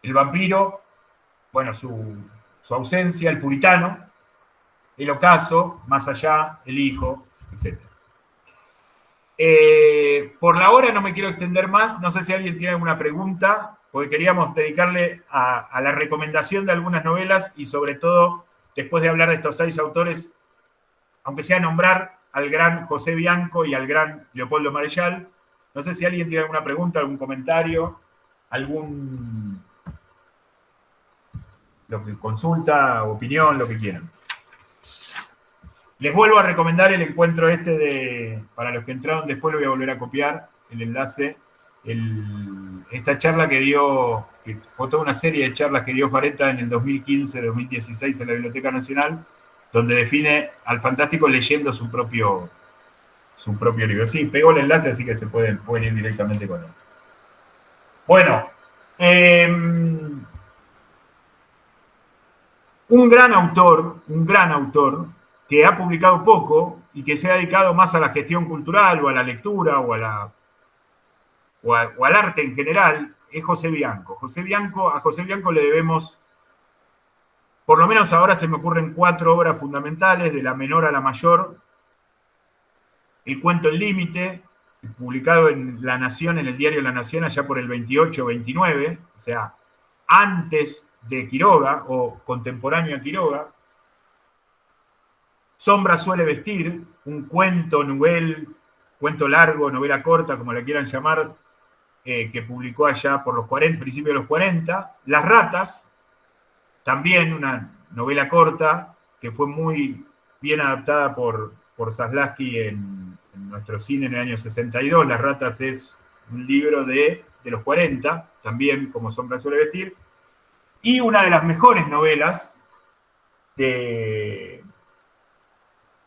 El vampiro, bueno, su ausencia, el puritano, el ocaso, Más allá, el hijo, etc. Por la hora no me quiero extender más. No sé si alguien tiene alguna pregunta, porque queríamos dedicarle a la recomendación de algunas novelas y sobre todo, después de hablar de estos 6 autores, aunque sea nombrar al gran José Bianco y al gran Leopoldo Marechal. No sé si alguien tiene alguna pregunta, algún comentario, consulta, opinión, lo que quieran. Les vuelvo a recomendar el encuentro para los que entraron, después lo voy a volver a copiar, el enlace, esta charla que fue toda una serie de charlas que dio Fareta en el 2015-2016 en la Biblioteca Nacional, donde define al fantástico leyendo su propio libro. Sí, pegó el enlace, así que se pueden ir directamente con él. Bueno, un gran autor que ha publicado poco y que se ha dedicado más a la gestión cultural o a la lectura o al arte en general, es José Bianco. A José Bianco le debemos, por lo menos ahora se me ocurren 4 obras fundamentales, de la menor a la mayor. El cuento El Límite, publicado en La Nación, en el diario La Nación, allá por el 28-29, o sea, antes de Quiroga, o contemporáneo a Quiroga. Sombra suele vestir, un cuento largo, novela corta, como la quieran llamar, que publicó allá por los principios de los 40. Las ratas, también una novela corta que fue muy bien adaptada por Zaslavsky en nuestro cine en el año 62. Las ratas es un libro de los 40, también como Sombra suele vestir. Y una de las mejores novelas de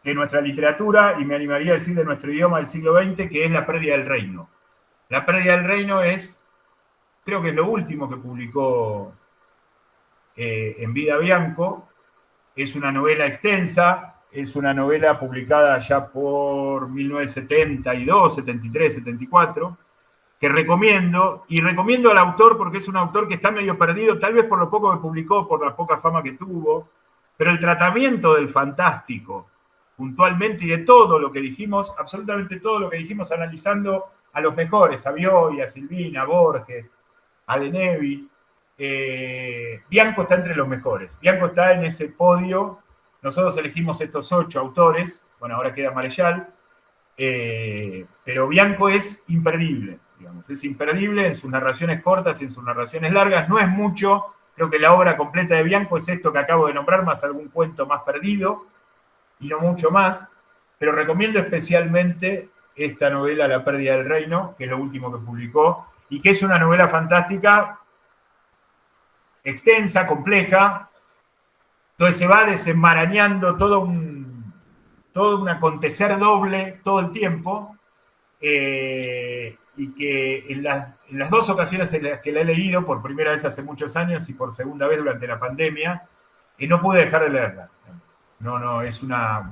nuestra literatura, y me animaría a decir de nuestro idioma del siglo XX, que es La pérdida del reino. La pérdida del reino es, creo que es lo último que publicó en vida Bianco. Es una novela extensa, es una novela publicada ya por 1972, 73, 74, que recomiendo, y recomiendo al autor porque es un autor que está medio perdido, tal vez por lo poco que publicó, por la poca fama que tuvo, pero el tratamiento del fantástico, puntualmente, y de todo lo que dijimos, absolutamente todo lo que dijimos, analizando a los mejores, a Bioy, a Silvina, a Borges, a De Nevi. Bianco está entre los mejores. Bianco está en ese podio. Nosotros elegimos estos 8 autores. Bueno, ahora queda Marechal. Pero Bianco es imperdible. Digamos. Es imperdible en sus narraciones cortas y en sus narraciones largas. No es mucho. Creo que la obra completa de Bianco es esto que acabo de nombrar, más algún cuento más perdido. Y no mucho más. Pero recomiendo especialmente esta novela, La pérdida del reino, que es lo último que publicó, y que es una novela fantástica, extensa, compleja, entonces se va desenmarañando todo un acontecer doble todo el tiempo, y que en las 2 ocasiones en las que la he leído, por primera vez hace muchos años y por segunda vez durante la pandemia, no pude dejar de leerla. No, es una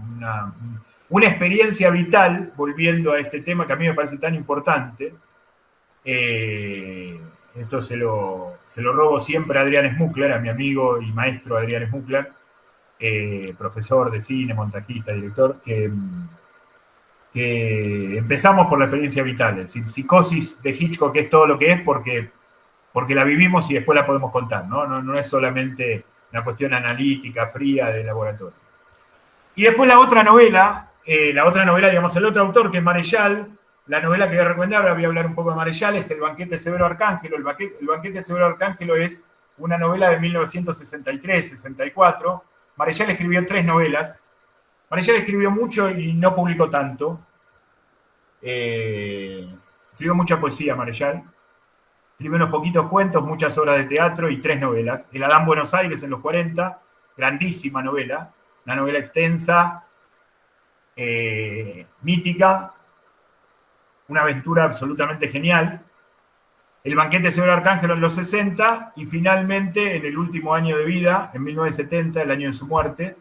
experiencia vital, volviendo a este tema que a mí me parece tan importante. Esto se lo robo siempre a Adrián Smukler, a mi amigo y maestro Adrián Smukler, profesor de cine, montajista, director, que empezamos por la experiencia vital. Es decir, Psicosis de Hitchcock es todo lo que es porque la vivimos y después la podemos contar, ¿no? No es solamente una cuestión analítica, fría, de laboratorio. Y después la otra novela, digamos, el otro autor, que es Marechal. La novela que voy a recomendar, ahora voy a hablar un poco de Marechal, es El banquete Severo Arcángelo. El banquete Severo Arcángelo es una novela de 1963-64. Marechal escribió 3 novelas. Marechal escribió mucho y no publicó tanto. Escribió mucha poesía, Marechal. Escribió unos poquitos cuentos, muchas obras de teatro y 3 novelas. El Adán Buenos Aires en los 40, grandísima novela. Una novela extensa, mítica, una aventura absolutamente genial. El banquete Severo Arcángelo en los 60, y finalmente en el último año de vida, en 1970, el año de su muerte,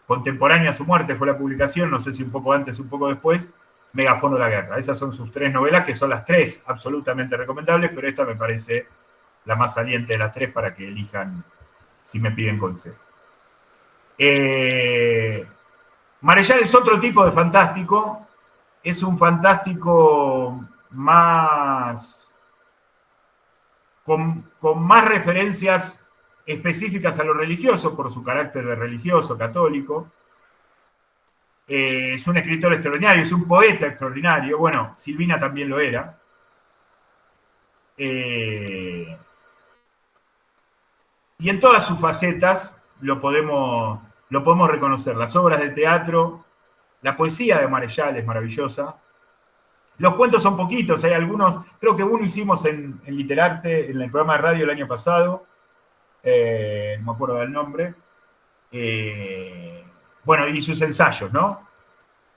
contemporánea a su muerte fue la publicación, no sé si un poco antes, un poco después, Megafono la guerra. Esas son sus 3 novelas, que son las 3 absolutamente recomendables, pero esta me parece la más saliente de las 3 para que elijan si me piden consejo. Marechal es otro tipo de fantástico, es un fantástico más con más referencias específicas a lo religioso, por su carácter de religioso, católico. Es un escritor extraordinario, es un poeta extraordinario. Bueno, Silvina también lo era. Y en todas sus facetas lo podemos reconocer. Las obras de teatro, la poesía de Marechal es maravillosa. Los cuentos son poquitos, hay algunos, creo que uno hicimos en Literarte, en el programa de radio el año pasado, no me acuerdo del nombre. Bueno, y sus ensayos, ¿no?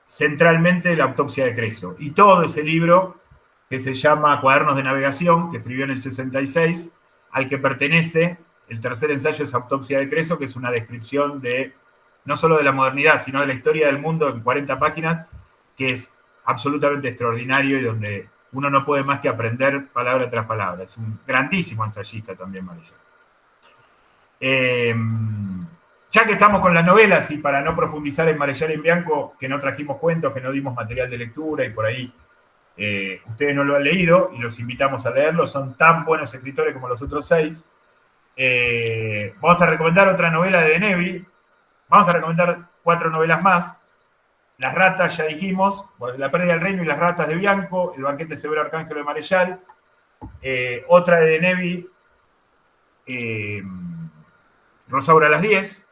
Centralmente La autopsia de Creso. Y todo ese libro que se llama Cuadernos de Navegación, que escribió en el 66, al que pertenece el tercer ensayo, es Autopsia de Creso, que es una descripción de no solo de la modernidad, sino de la historia del mundo en 40 páginas, que es absolutamente extraordinario y donde uno no puede más que aprender palabra tras palabra. Es un grandísimo ensayista también, Marechal. Ya que estamos con las novelas, y para no profundizar en Marechal y en Bianco, que no trajimos cuentos, que no dimos material de lectura y por ahí ustedes no lo han leído y los invitamos a leerlo, son tan buenos escritores como los otros 6. Vamos a recomendar otra novela de Nevi, vamos a recomendar 4 novelas más. Las ratas, ya dijimos, La pérdida del reino y Las ratas de Bianco, El banquete Severo Arcángelo de Marechal, otra de Nevi, Rosaura a las 10,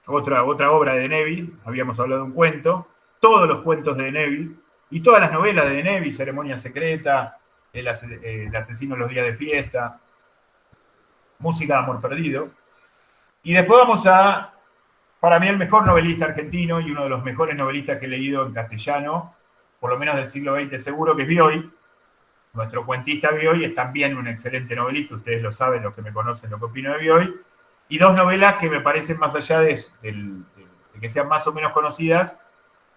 otra obra de Nevi, habíamos hablado de un cuento, todos los cuentos de Nevi y todas las novelas de Nevi, Ceremonia secreta, el asesino en los días de fiesta, Música de amor perdido. Y después vamos a Para mí el mejor novelista argentino y uno de los mejores novelistas que he leído en castellano, por lo menos del siglo XX seguro, que es Bioy. Nuestro cuentista Bioy es también un excelente novelista, ustedes lo saben, los que me conocen, lo que opino de Bioy. Y dos novelas que me parecen más allá de que sean más o menos conocidas,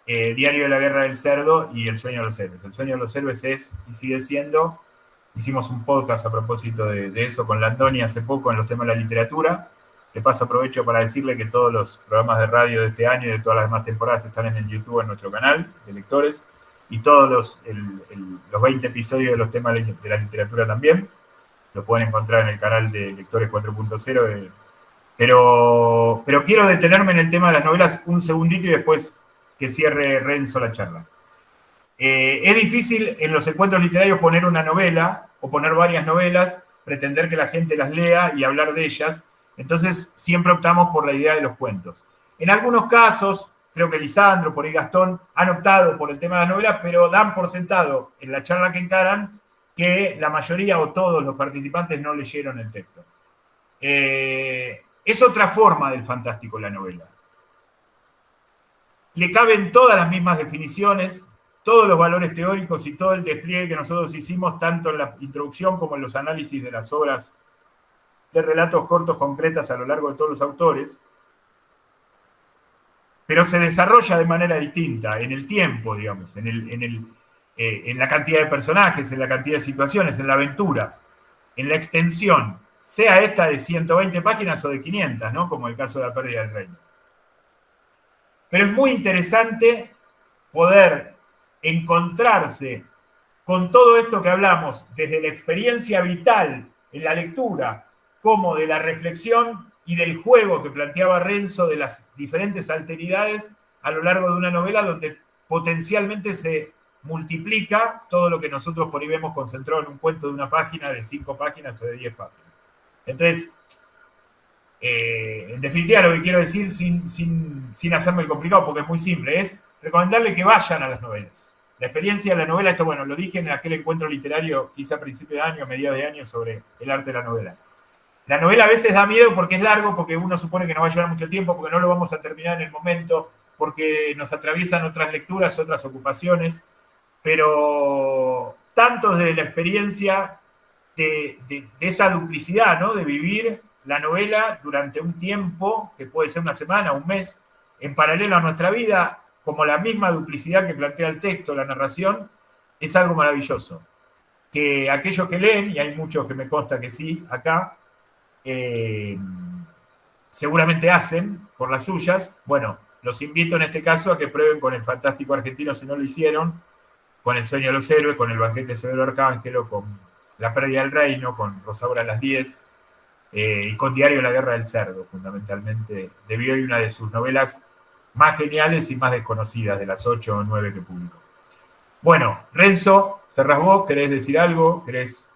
Diario de la Guerra del Cerdo y El Sueño de los Héroes. El Sueño de los Héroes es y sigue siendo, hicimos un podcast a propósito de eso con Landoni hace poco en los temas de la literatura. De paso aprovecho para decirle que todos los programas de radio de este año y de todas las demás temporadas están en el YouTube, en nuestro canal de lectores, y todos los 20 episodios de los temas de la literatura también. Lo pueden encontrar en el canal de Lectores 4.0. Pero quiero detenerme en el tema de las novelas un segundito y después que cierre Renzo la charla. Es difícil en los encuentros literarios poner una novela o poner varias novelas, pretender que la gente las lea y hablar de ellas. Entonces siempre optamos por la idea de los cuentos. En algunos casos, creo que Lisandro, por ahí Gastón, han optado por el tema de las novelas, pero dan por sentado en la charla que encaran que la mayoría o todos los participantes no leyeron el texto. Es otra forma del fantástico la novela. Le caben todas las mismas definiciones, todos los valores teóricos y todo el despliegue que nosotros hicimos, tanto en la introducción como en los análisis de las obras de relatos cortos concretas a lo largo de todos los autores, pero se desarrolla de manera distinta, en el tiempo, digamos, en la cantidad de personajes, en la cantidad de situaciones, en la aventura, en la extensión, sea esta de 120 páginas o de 500, ¿no? Como el caso de La pérdida del reino. Pero es muy interesante poder encontrarse con todo esto que hablamos, desde la experiencia vital en la lectura, como de la reflexión y del juego que planteaba Renzo de las diferentes alteridades a lo largo de una novela donde potencialmente se multiplica todo lo que nosotros por ahí vemos concentrado en un cuento de una página, de 5 páginas o de 10 páginas. Entonces, en definitiva lo que quiero decir sin hacerme el complicado, porque es muy simple, es recomendarle que vayan a las novelas. La experiencia de la novela, esto bueno, lo dije en aquel encuentro literario, quizá a principio de año, mediados de año, sobre el arte de la novela. La novela a veces da miedo porque es largo, porque uno supone que no va a llevar mucho tiempo, porque no lo vamos a terminar en el momento, porque nos atraviesan otras lecturas, otras ocupaciones, pero tanto desde la experiencia de esa duplicidad, ¿no? De vivir la novela durante un tiempo, que puede ser una semana, un mes, en paralelo a nuestra vida, como la misma duplicidad que plantea el texto, la narración, es algo maravilloso. Que aquellos que leen, y hay muchos que me consta que sí, acá, seguramente hacen por las suyas. Bueno, los invito en este caso a que prueben con El Fantástico Argentino si no lo hicieron, con El Sueño de los Héroes, con El Banquete de Severo Arcángelo, con La pérdida del reino, con Rosaura a las 10, y con Diario de la Guerra del Cerdo, fundamentalmente, de Bioy, una de sus novelas más geniales y más desconocidas, de las 8 o 9 que publicó. Bueno, Renzo, cerrás vos, ¿querés decir algo? ¿Querés?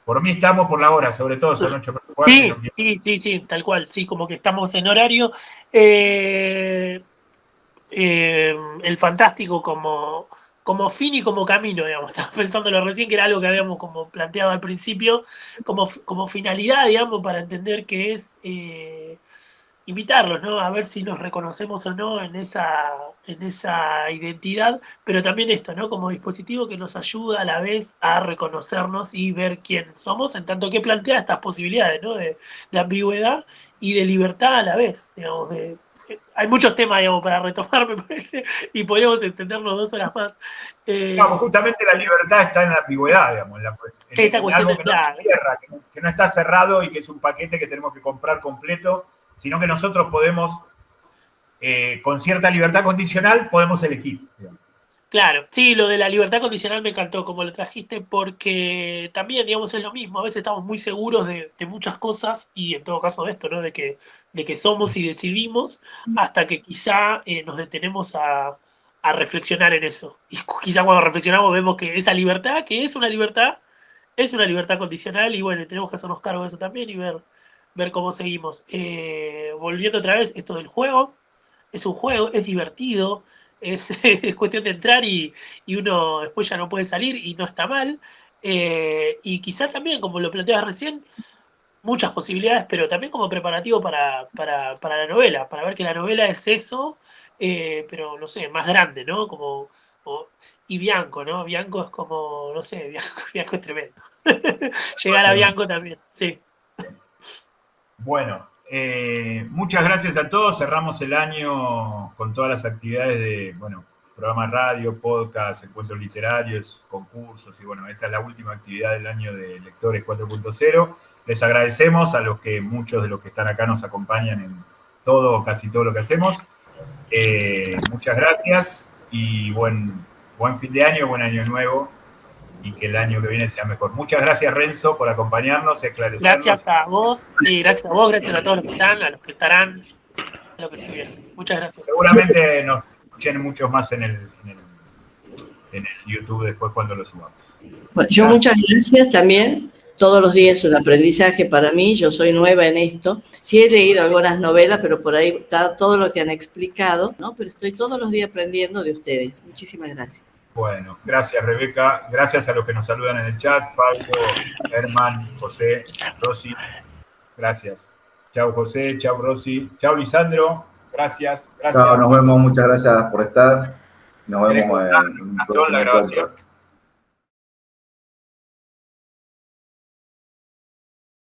Por mí estamos por la hora, sobre todo son 8:04. Sí, tal cual, sí, como que estamos en horario. El fantástico como fin y como camino, digamos. Estaba pensándolo recién, que era algo que habíamos como planteado al principio, como finalidad, digamos, para entender que es invitarlos, ¿no? A ver si nos reconocemos o no en esa identidad, pero también esto, ¿no? Como dispositivo que nos ayuda a la vez a reconocernos y ver quién somos, en tanto que plantea estas posibilidades, ¿no? De ambigüedad y de libertad a la vez, digamos, hay muchos temas, digamos, para retomar, me parece, y podríamos entendernos 2 horas más. No, justamente la libertad está en la ambigüedad, digamos, en algo que no se cierra, que no está cerrado y que es un paquete que tenemos que comprar completo, sino que nosotros podemos, con cierta libertad condicional, podemos elegir. Digamos. Claro, sí, lo de la libertad condicional me encantó como lo trajiste, porque también, digamos, es lo mismo. A veces estamos muy seguros de muchas cosas, y en todo caso de esto, ¿no? De que somos y decidimos, hasta que quizá nos detenemos a reflexionar en eso. Y quizá cuando reflexionamos vemos que esa libertad, que es una libertad condicional, y bueno, tenemos que hacernos cargo de eso también y ver cómo seguimos. Volviendo otra vez, esto del juego, es un juego, es divertido. Es cuestión de entrar y uno después ya no puede salir y no está mal. Y quizás también, como lo planteabas recién, muchas posibilidades, pero también como preparativo para la novela, para ver que la novela es eso, pero no sé, más grande, ¿no? Y Bianco, ¿no? Bianco es como, no sé, Bianco es tremendo. Llegar a Bianco también, sí. Bueno, muchas gracias a todos. Cerramos el año con todas las actividades de, bueno, programa radio, podcast, encuentros literarios, concursos y bueno, esta es la última actividad del año de Lectores 4.0. Les agradecemos a muchos de los que están acá nos acompañan en todo, casi todo lo que hacemos. Muchas gracias y buen fin de año, buen año nuevo y que el año que viene sea mejor. Muchas gracias, Renzo, por acompañarnos, esclarecernos. Gracias a vos, sí, gracias a vos, gracias a todos los que están, a los que estarán, a los que estuvieron. Muchas gracias. Seguramente nos escuchen muchos más en el YouTube después cuando lo subamos. Bueno, yo muchas gracias también. Todos los días es un aprendizaje para mí. Yo soy nueva en esto. Sí he leído algunas novelas, pero por ahí está todo lo que han explicado, ¿no? Pero estoy todos los días aprendiendo de ustedes. Muchísimas gracias. Bueno, gracias Rebeca. Gracias a los que nos saludan en el chat. Fausto, Herman, José, Rosy. Gracias. Chau José, chau Rosy, chau Lisandro. Gracias. Chao, nos vemos. Muchas gracias por estar. Nos vemos en la grabación.